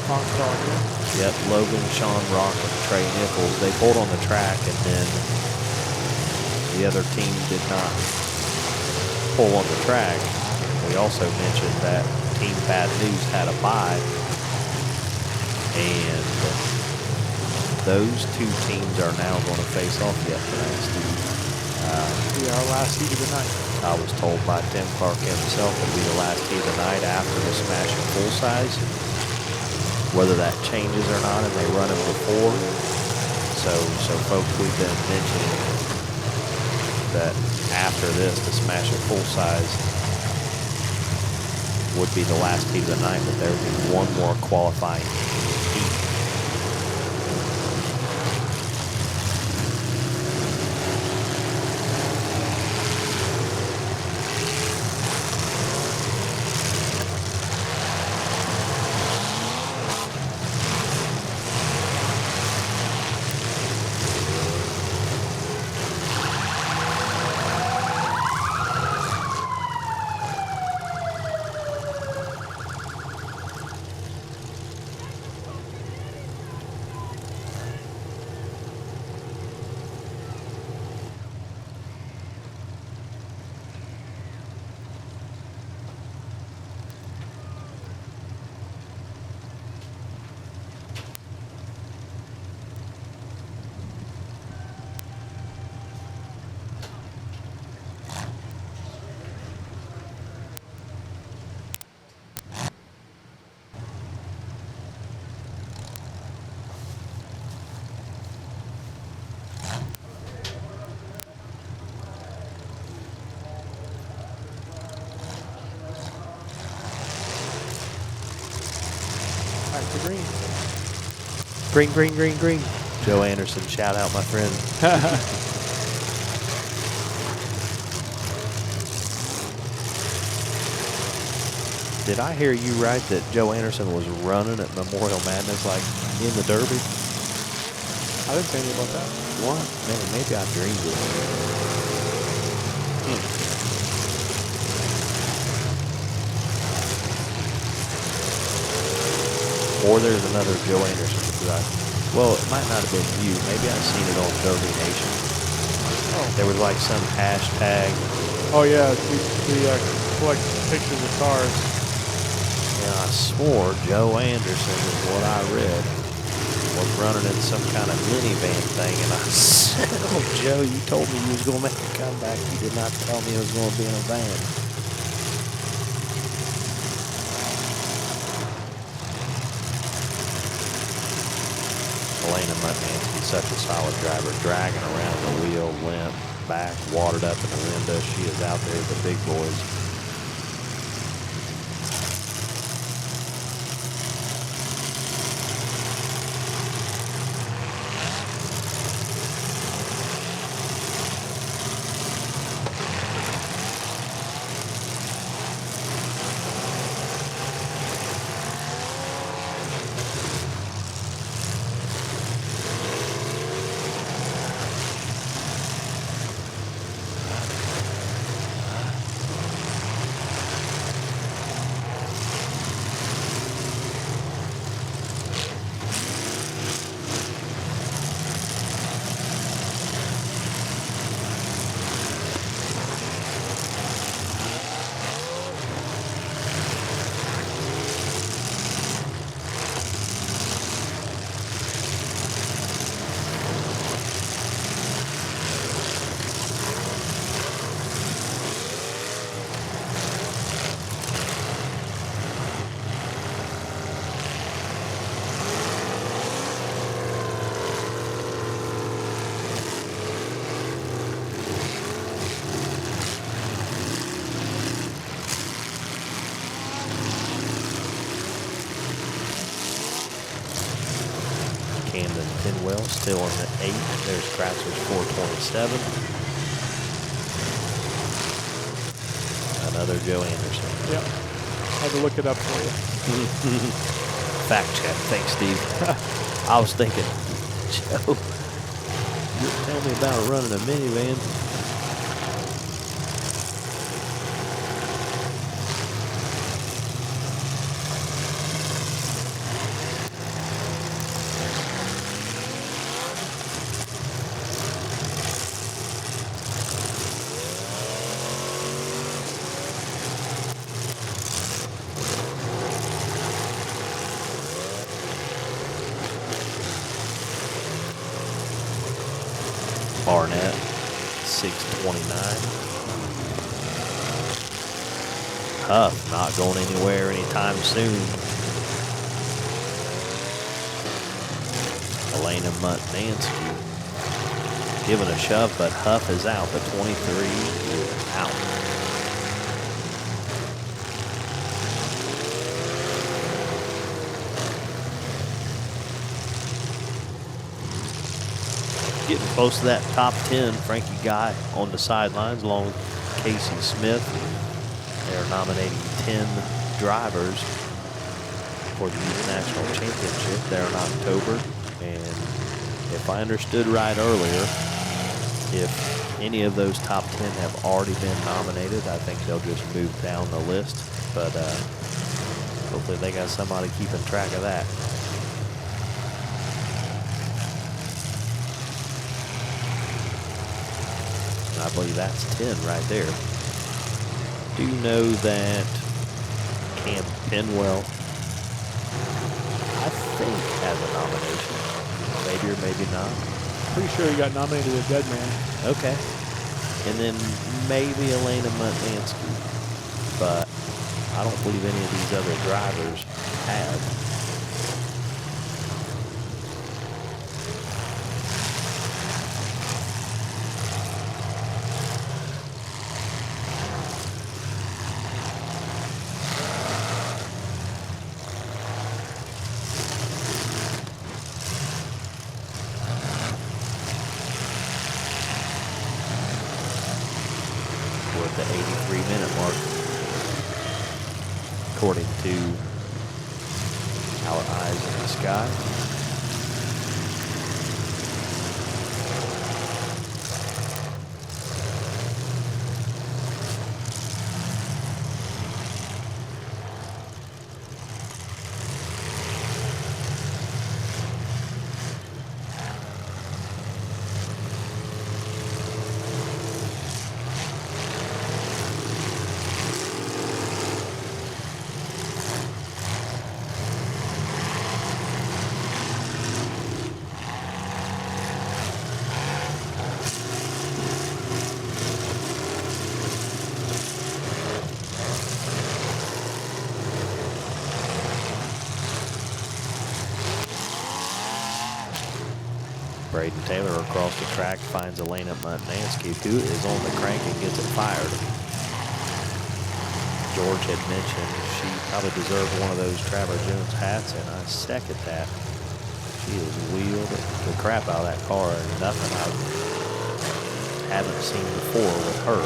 Yep, Logan, Sean Rock, and Trey Nichols. They pulled on the track, and then the other team did not pull on the track. We also mentioned that Team Bad News had a bye, and those two teams are now going to face off yet tonight, Steve. Our last heat of the night. I was told by Tim Clark himself it'll be the last heat of the night after the Smash and Full Size. Whether that changes or not, and they run them before. So folks, we've been mentioning that after this, the Smash and Full Size would be the last heat of the night, but there would be one more qualifying heat. Green. Green, green, green, green. Joe Anderson, shout out, my friend. Did I hear you right that Joe Anderson was running at Memorial Madness like in the Derby? I didn't say anything about that. What? Man, maybe I dreamed it. Or there's another Joe Anderson. Well, it might not have been you. Maybe I've seen it on Derby Nation. Oh. There was like some hashtag. Oh yeah, we collect pictures of cars. Yeah, I swore Joe Anderson is what I read. Was running in some kind of minivan thing, and I said, "Oh, Joe, you told me you was going to make a comeback. You did not tell me it was going to be in a van." Elena Mutnansky's such a solid driver, dragging around the wheel, limp, back, watered up in the window. She is out there with the big boys. Camden Pinwell still in the 8. There's Cratcher's 427. Another Joe Anderson. Yep. Had to look it up for you. Fact check. Thanks, Steve. I was thinking, Joe, you tell me about running a minivan. Barnett, 629. Huff not going anywhere anytime soon. Elena Mutnansky giving a shove, but Huff is out. The 23 is out. Getting close to that top 10. Frankie Guy on the sidelines along with Casey Smith. They're nominating 10 drivers for the Youth National Championship there in October. And if I understood right earlier, if any of those top 10 have already been nominated, I think they'll just move down the list. But hopefully they got somebody keeping track of that. I believe that's 10 right there. Do know that Cam Penwell, I think, has a nomination. Maybe or maybe not. Pretty sure he got nominated as Dead Man. Okay. And then maybe Elena Mutnansky. But I don't believe any of these other drivers have. The 83-minute mark, according to our eyes in the sky. Braden Taylor across the track finds Elena Mutnansky, who is on the crank and gets it fired. George had mentioned she probably deserved one of those Trevor Jones hats, and I second that. She has wheeled the crap out of that car, and nothing I haven't seen before with her.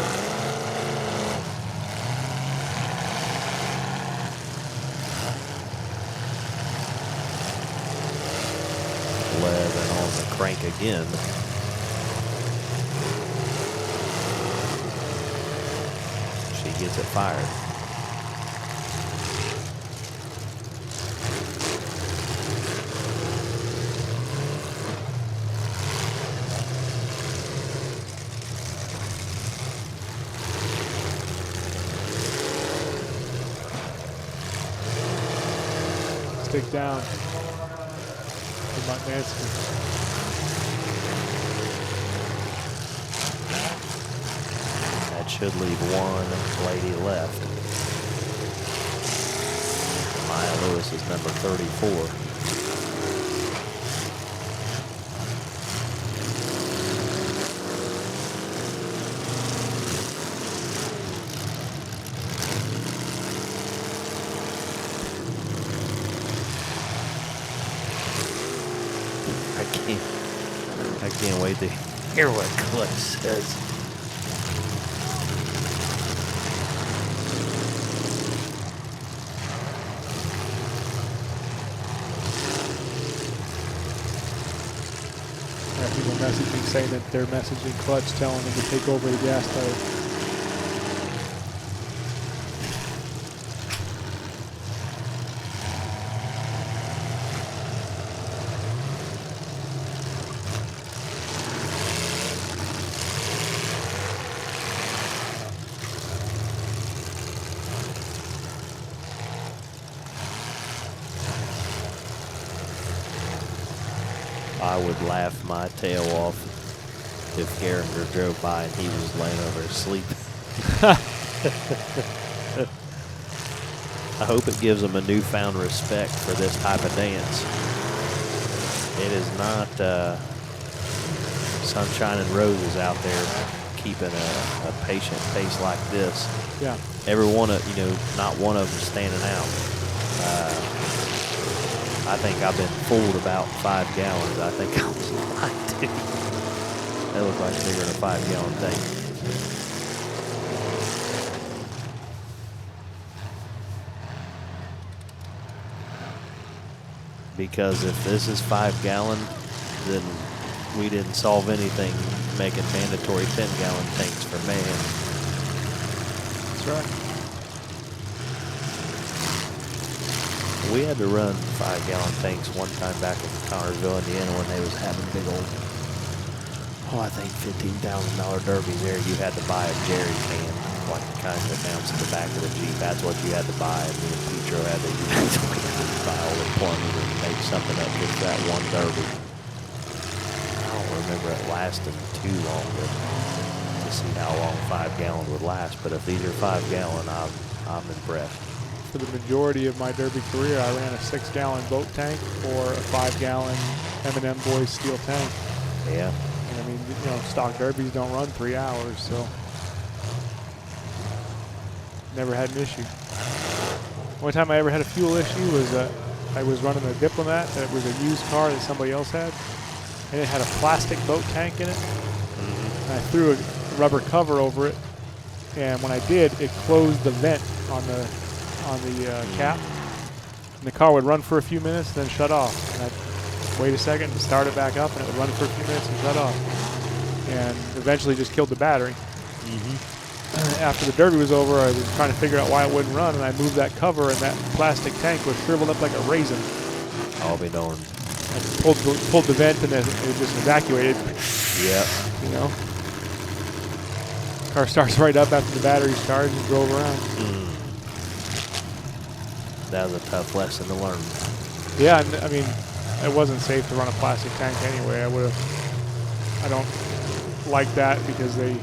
And on the crank again. She gets it fired. Stick down. Mutnansky. That should leave one lady left. Maya Lewis is number 34. I can't wait to hear what Clutch says. People messaging saying that they're messaging Clutch telling them to take over the gas tire. I would laugh my tail off if Garinger drove by and he was laying over asleep. I hope it gives them a newfound respect for this type of dance. It is not sunshine and roses out there keeping a patient pace like this. Yeah. Every one of, not one of them standing out. I think I've been fooled about 5 gallons. I think I was lying to you. That looked like bigger than a 5-gallon tank. Because if this is 5 gallon, then we didn't solve anything making mandatory 10-gallon tanks for man. That's right. We had to run 5-gallon tanks one time back in Connersville, Indiana, when they was having big old, I think $15,000 derbies there. You had to buy a jerry can, like the kind that mounts in the back of the Jeep. That's what you had to buy. And me and Petro had to buy all the plumbing and make something up just that one derby. I don't remember it lasting too long to see how long 5 gallon would last. But if these are 5 gallon, I'm impressed. For the majority of my derby career, I ran a 6-gallon boat tank or a 5-gallon M&M Boys steel tank. Yeah. And I mean, stock derbies don't run 3 hours, so never had an issue. One time I ever had a fuel issue was I was running a Diplomat that was a used car that somebody else had, and it had a plastic boat tank in it. And I threw a rubber cover over it, and when I did, it closed the vent on the cap, and the car would run for a few minutes, then shut off. And I'd wait a second and start it back up, and it would run for a few minutes and shut off. And eventually just killed the battery. After the derby was over, I was trying to figure out why it wouldn't run, and I moved that cover, and that plastic tank was shriveled up like a raisin. I'll be darned. I pulled the vent, and then it just evacuated. Yeah. Car starts right up after the battery's charged and drove around. That was a tough lesson to learn. Yeah, and I mean, it wasn't safe to run a plastic tank anyway. I don't like that because they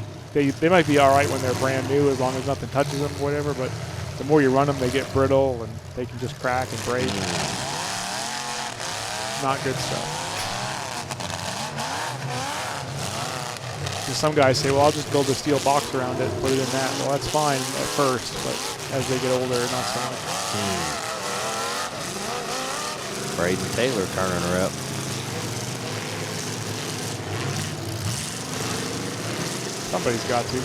might be all right when they're brand new as long as nothing touches them or whatever, but the more you run them, they get brittle and they can just crack and break. Not good stuff. And some guys say, well, I'll just build a steel box around it and put it in that. Well, that's fine at first, but as they get older, not so much. Braden Taylor turning her up. Somebody's got to.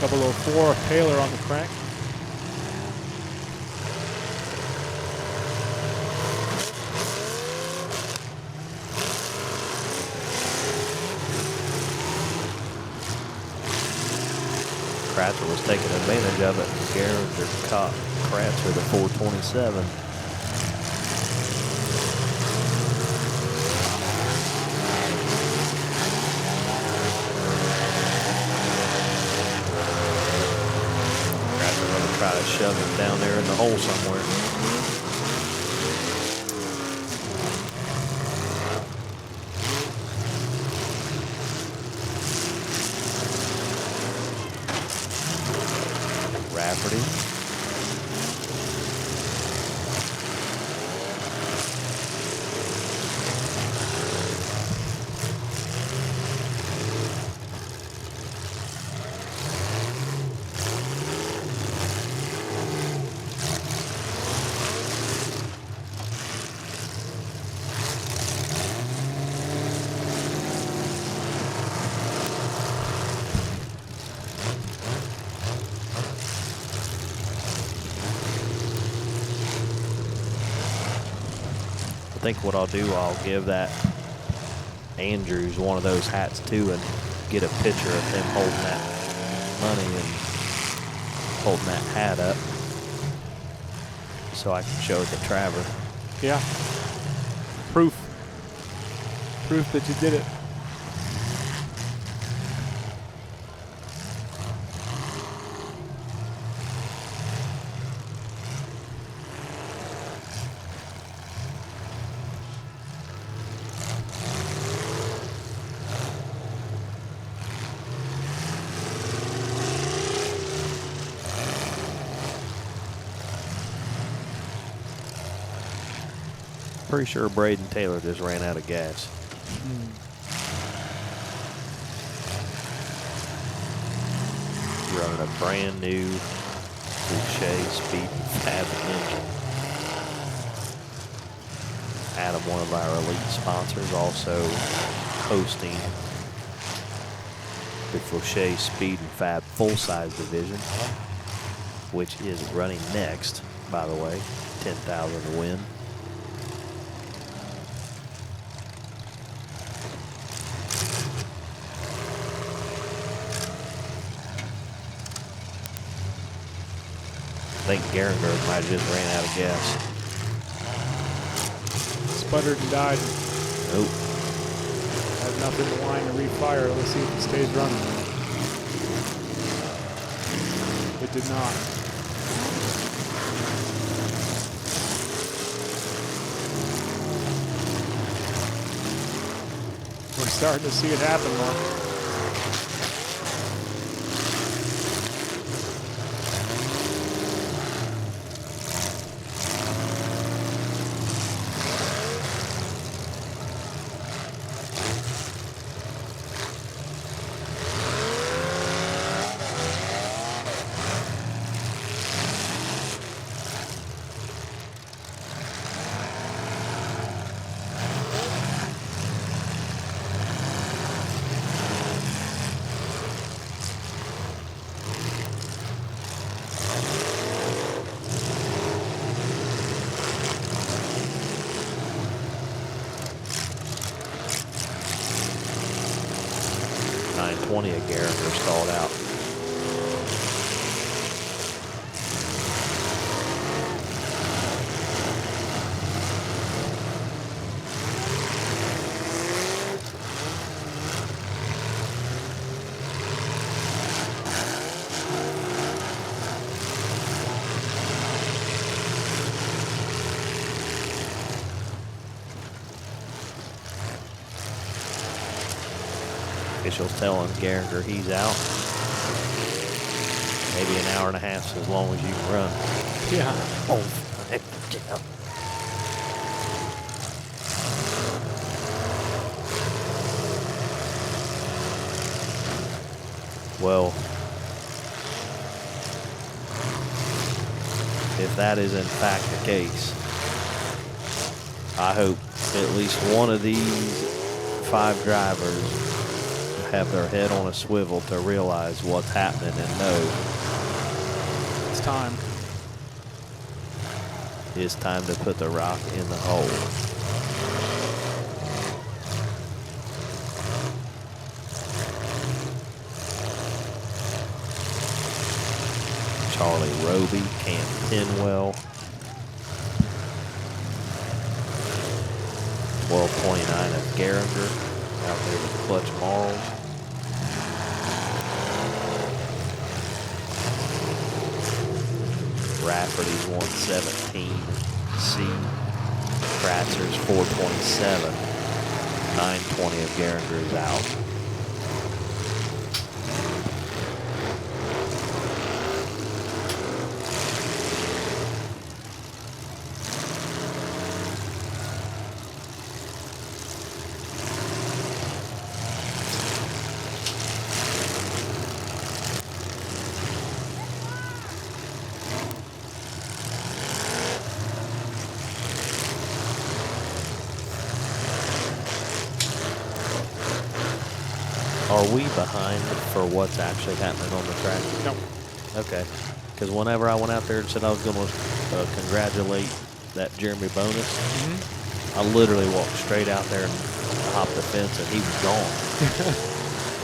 004 Taylor on the crank. Kratzer was taking advantage of it. Gehringer caught Kratzer the 427. Kratzer going to try to shove him down there in the hole somewhere. Rafferty. I think what I'll do, I'll give that Andrews one of those hats too and get a picture of him holding that money and holding that hat up so I can show it to Travers. Yeah. Proof that you did it. Pretty sure Braden Taylor just ran out of gas. Running a brand new Boucher Speed and Fab engine. Adam, one of our elite sponsors, also hosting the Fauché Speed and Fab full-size division, which is running next, by the way, 10,000 to win. I think Gehringer might have just ran out of gas. Sputtered and died. Nope. Had enough in the line to refire. Let's see if it stays running. It did not. We're starting to see it happen, Mark. A Gehringer stalled out. Officials telling Gehringer he's out. Maybe an hour and a half, as long as you can run. Yeah. Oh, yeah. Well, if that is in fact the case, I hope at least one of these 5 drivers have their head on a swivel to realize what's happening and know It's time. it's time to put the rock in the hole. Charlie Roby, Cam Pinwell, World 29 of Garinger, out there with Clutch Marls. Rafferty's 117, C. Kratzer's 427, 920 of Garinger is out. Are we behind for what's actually happening on the track? No. Okay. Because whenever I went out there and said I was going to congratulate that Jeremy Bonus, I literally walked straight out there and hopped the fence and he was gone.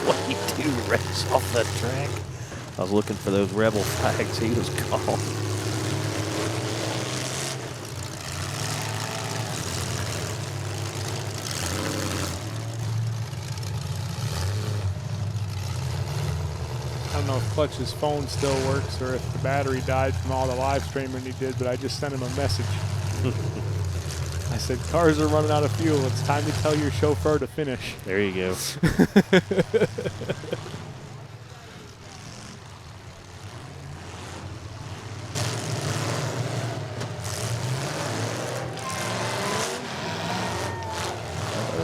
What do you do, race off the track? I was looking for those rebel flags. He was gone. I don't know if Clutch's phone still works or if the battery died from all the live streaming he did, but I just sent him a message. I said, cars are running out of fuel. It's time to tell your chauffeur to finish. There you go.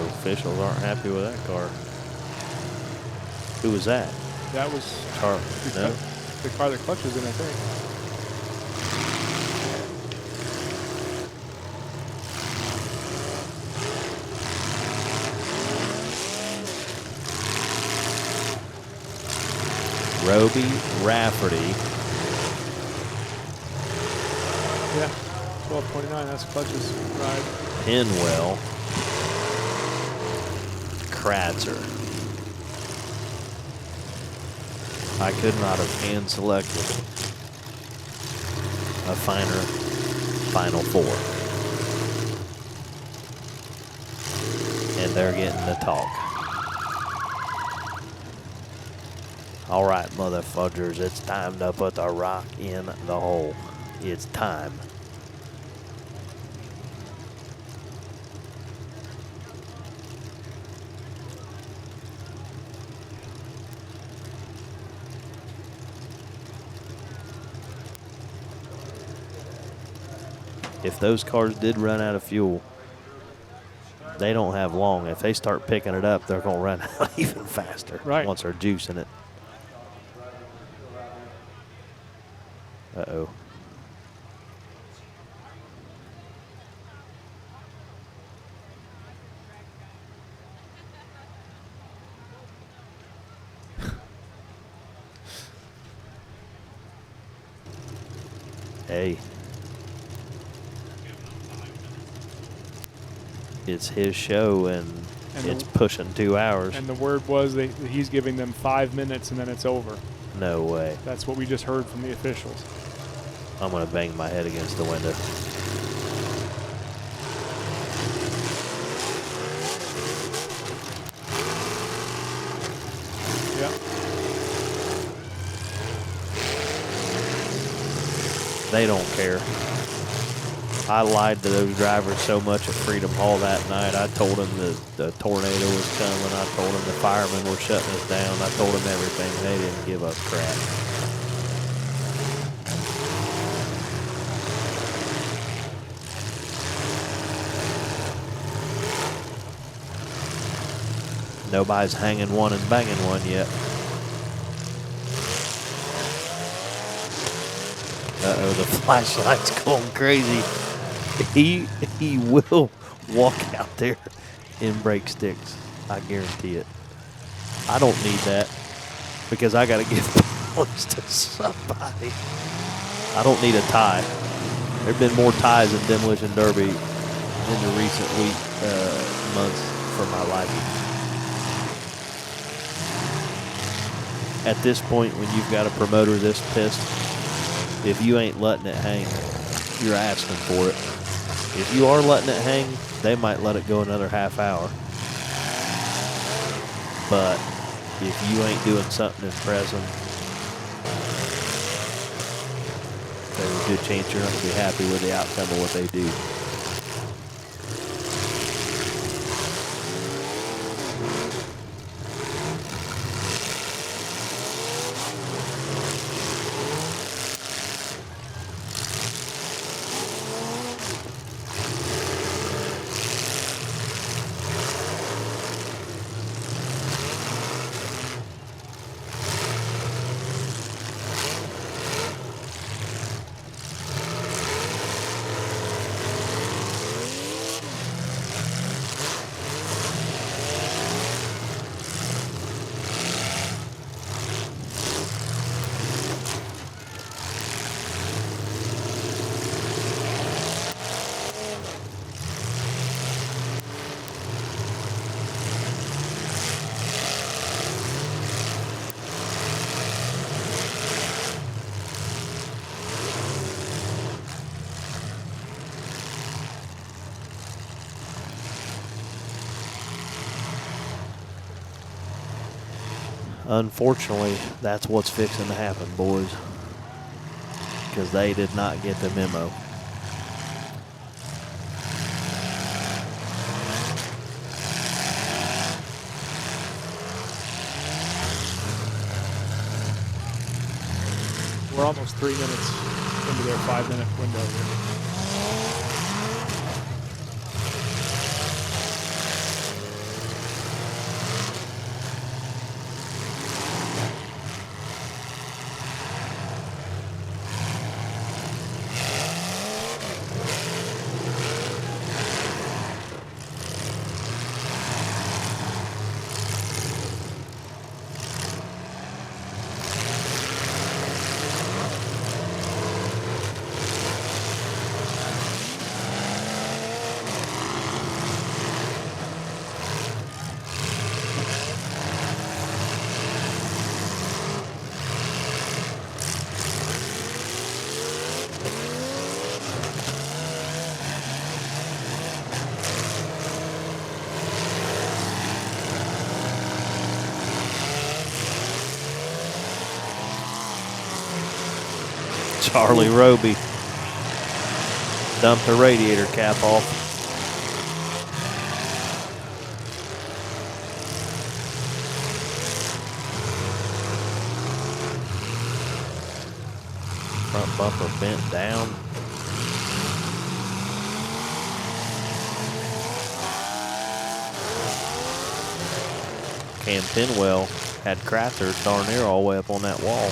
Officials aren't happy with that car. Who was that? That was Charlie. No? the car that Clutch was in, I think. Roby, Rafferty. Yeah, 1229. That's Clutch's ride. Pinwell. Kratzer. I could not have hand selected a finer Final Four. And they're getting the talk. All right, mother fudgers, it's time to put the rock in the hole. It's time. If those cars did run out of fuel, they don't have long. If they start picking it up, they're going to run out even faster once they're juicing it. Uh-oh. Hey. It's his show, and it's pushing 2 hours. And the word was that he's giving them 5 minutes and then it's over. No way. That's what we just heard from the officials. I'm going to bang my head against the window. Yeah. They don't care. I lied to those drivers so much at Freedom Hall that night. I told them that the tornado was coming. I told them the firemen were shutting us down. I told them everything. They didn't give us crap. Nobody's hanging one and banging one yet. Uh-oh, the flashlight's going crazy. He will walk out there in brake sticks. I guarantee it. I don't need that because I got to give points to somebody. I don't need a tie. There have been more ties in Demolition Derby in the recent months for my liking. At this point, when you've got a promoter this pissed, if you ain't letting it hang, you're asking for it. If you are letting it hang, they might let it go another half hour. But if you ain't doing something to impress them, there's a good chance you're not going to be happy with the outcome of what they do. Unfortunately, that's what's fixing to happen, boys, because they did not get the memo. We're almost 3 minutes into their 5-minute window here. Charlie Roby dumped the radiator cap off. Front bumper bent down. Cam Pinwell had crackers darn near all the way up on that wall.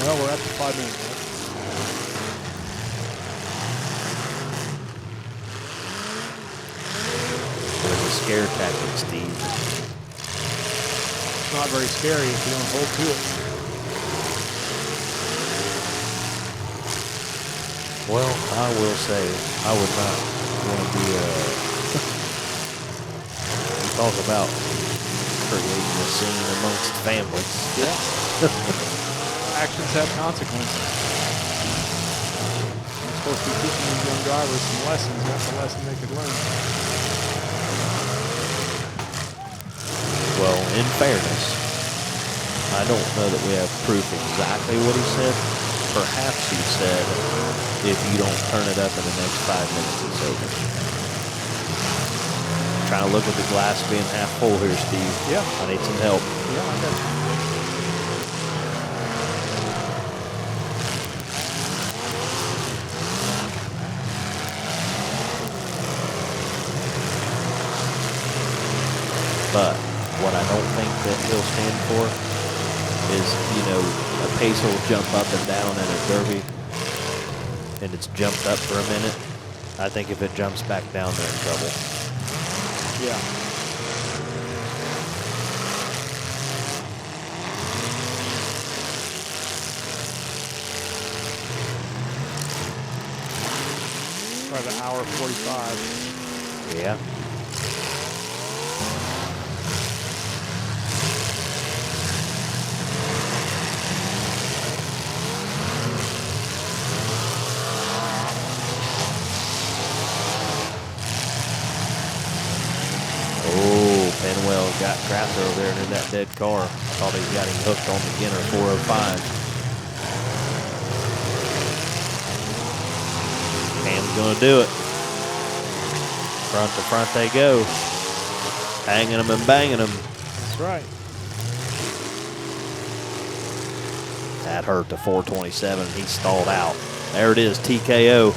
Well, we're at the 5-minute mark. There's a scare tactic, Steve. It's not very scary if you don't hold to it. Well, I will say, I would not want to be, you talk about creating a scene amongst families. Yeah. Actions have consequences. I'm supposed to be teaching these young drivers some lessons. That's a lesson they could learn. Well, in fairness, I don't know that we have proof exactly what he said. Perhaps he said, if you don't turn it up in the next 5 minutes, it's over. Trying to look at the glass being half full here, Steve. Yeah. I need some help. Yeah, I got you. But what I don't think that he'll stand for is, you know, a pace will jump up and down in a derby and it's jumped up for a minute. I think if it jumps back down, they're in trouble. Yeah. About an hour 45. Yeah. Penwell got Crafter over there in that dead car. Thought he got him hooked on the Ginner 405. Cam's gonna do it. Front to front they go. Hanging them and banging them. That's right. That hurt to 427. He stalled out. There it is, TKO.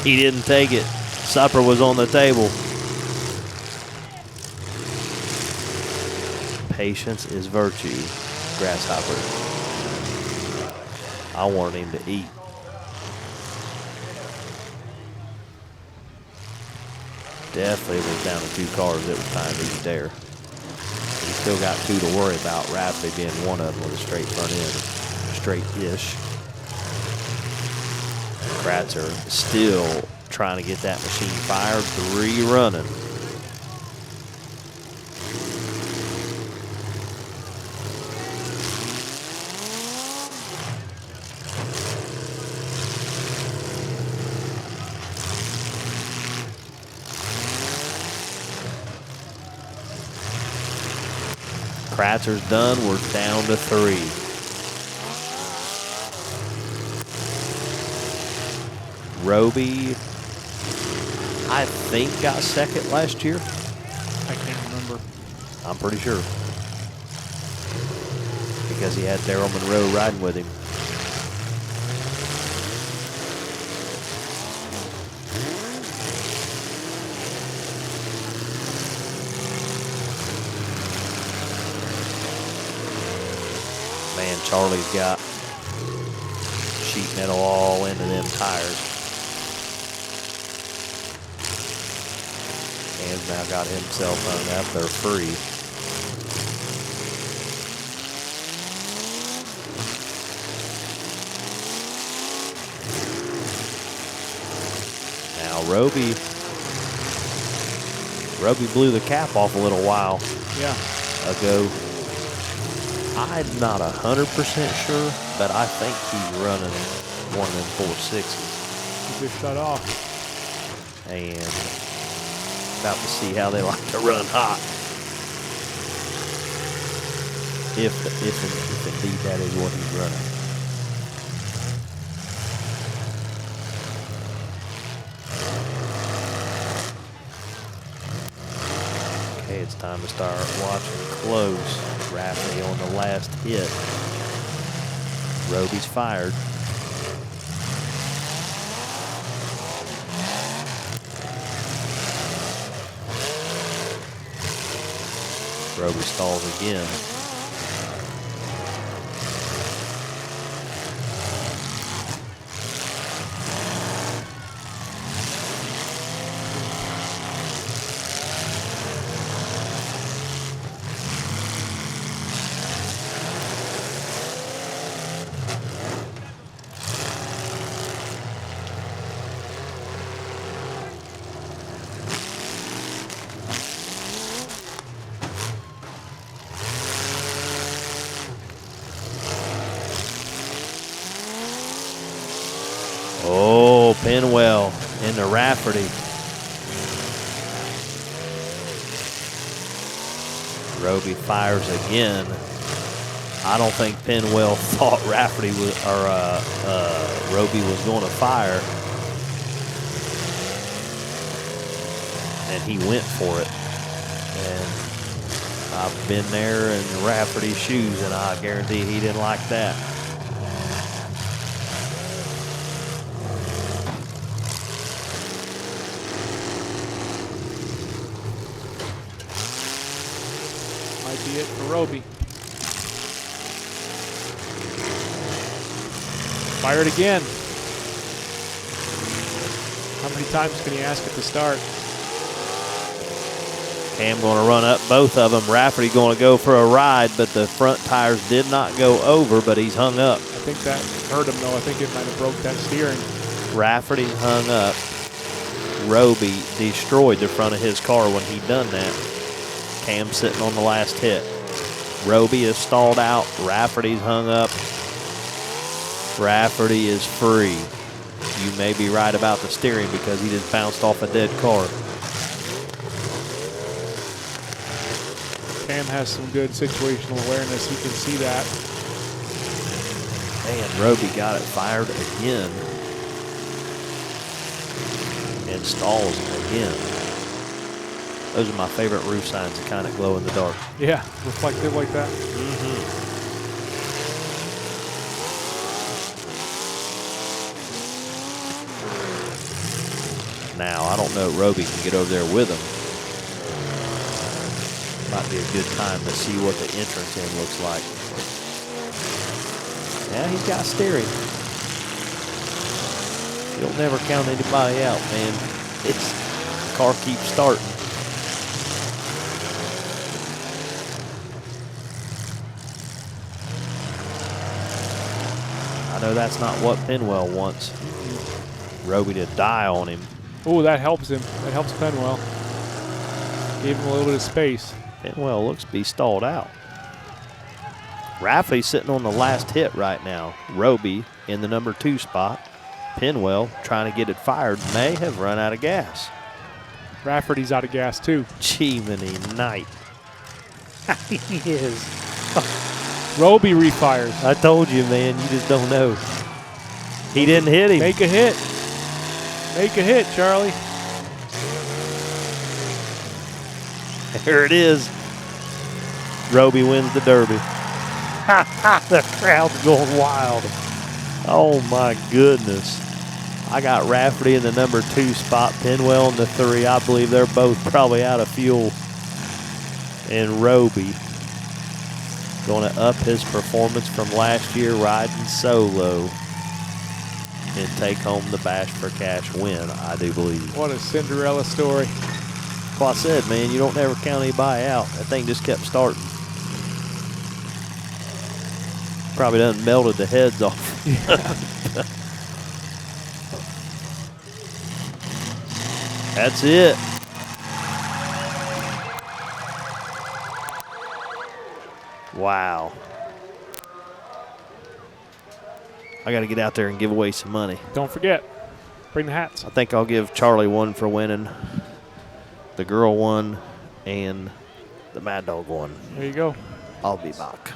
He didn't take it. Supper was on the table. Patience is virtue, Grasshopper. I wanted him to eat. Definitely was down to 2 cars. It was time to eat there. He still got 2 to worry about, Rafferty being one of them with a straight front end. Straight-ish. Kratzer still trying to get that machine fired. 3 running. Kratzer's done. We're down to 3. Roby, I think, got second last year. I can't remember. I'm pretty sure. Because he had Daryl Monroe riding with him. Man, Charlie's got sheet metal all into them tires. And now got himself hung up. They're free. Now Roby blew the cap off a little while ago. I'm not 100% sure, but I think he's running one of them 460s. He just shut off. And about to see how they like to run hot. If indeed that is what he's running. Okay, it's time to start watching close. Rafferty on the last hit. Roby's fired. Roby stalls again. Oh, Penwell into Rafferty. Roby fires again. I don't think Penwell thought Rafferty was, or Roby was going to fire. And he went for it. And I've been there in Rafferty's shoes, and I guarantee he didn't like that. Might be it for Roby. Fire it again. How many times can he ask it to start? Cam going to run up both of them. Rafferty going to go for a ride, but the front tires did not go over, but he's hung up. I think that hurt him, though. I think it might have broke that steering. Rafferty hung up. Roby destroyed the front of his car when he done that. Cam sitting on the last hit. Roby is stalled out. Rafferty's hung up. Rafferty is free. You may be right about the steering because he just bounced off a dead car. Cam has some good situational awareness. You can see that. And Roby got it fired again. And stalls again. Those are my favorite roof signs that kind of glow in the dark. Yeah, reflective like that. Now, I don't know if Roby can get over there with him. Might be a good time to see what the entrance in looks like. Yeah, he's got steering. You'll never count anybody out, man. The car keeps starting. I know that's not what Penwell wants. Roby to die on him. Oh, that helps him. That helps Penwell. Gave him a little bit of space. Penwell looks to be stalled out. Rafferty's sitting on the last hit right now. Roby in the number 2 spot. Penwell trying to get it fired, may have run out of gas. Rafferty's out of gas too. Jiminy night. He is. Roby refires. I told you, man, you just don't know. He didn't hit him. Make a hit. Make a hit, Charlie. There it is. Roby wins the Derby. The crowd's going wild. Oh, my goodness. I got Rafferty in the number 2 spot, Penwell in the 3. I believe they're both probably out of fuel. And Roby going to up his performance from last year riding solo and take home the Bash for Cash win, I do believe. What a Cinderella story. Well, I said, man, you don't never count anybody out. That thing just kept starting. Probably done melted the heads off. That's it. Wow. I got to get out there and give away some money. Don't forget, bring the hats. I think I'll give Charlie one for winning, the girl one, and the Mad Dog one. There you go. I'll be back.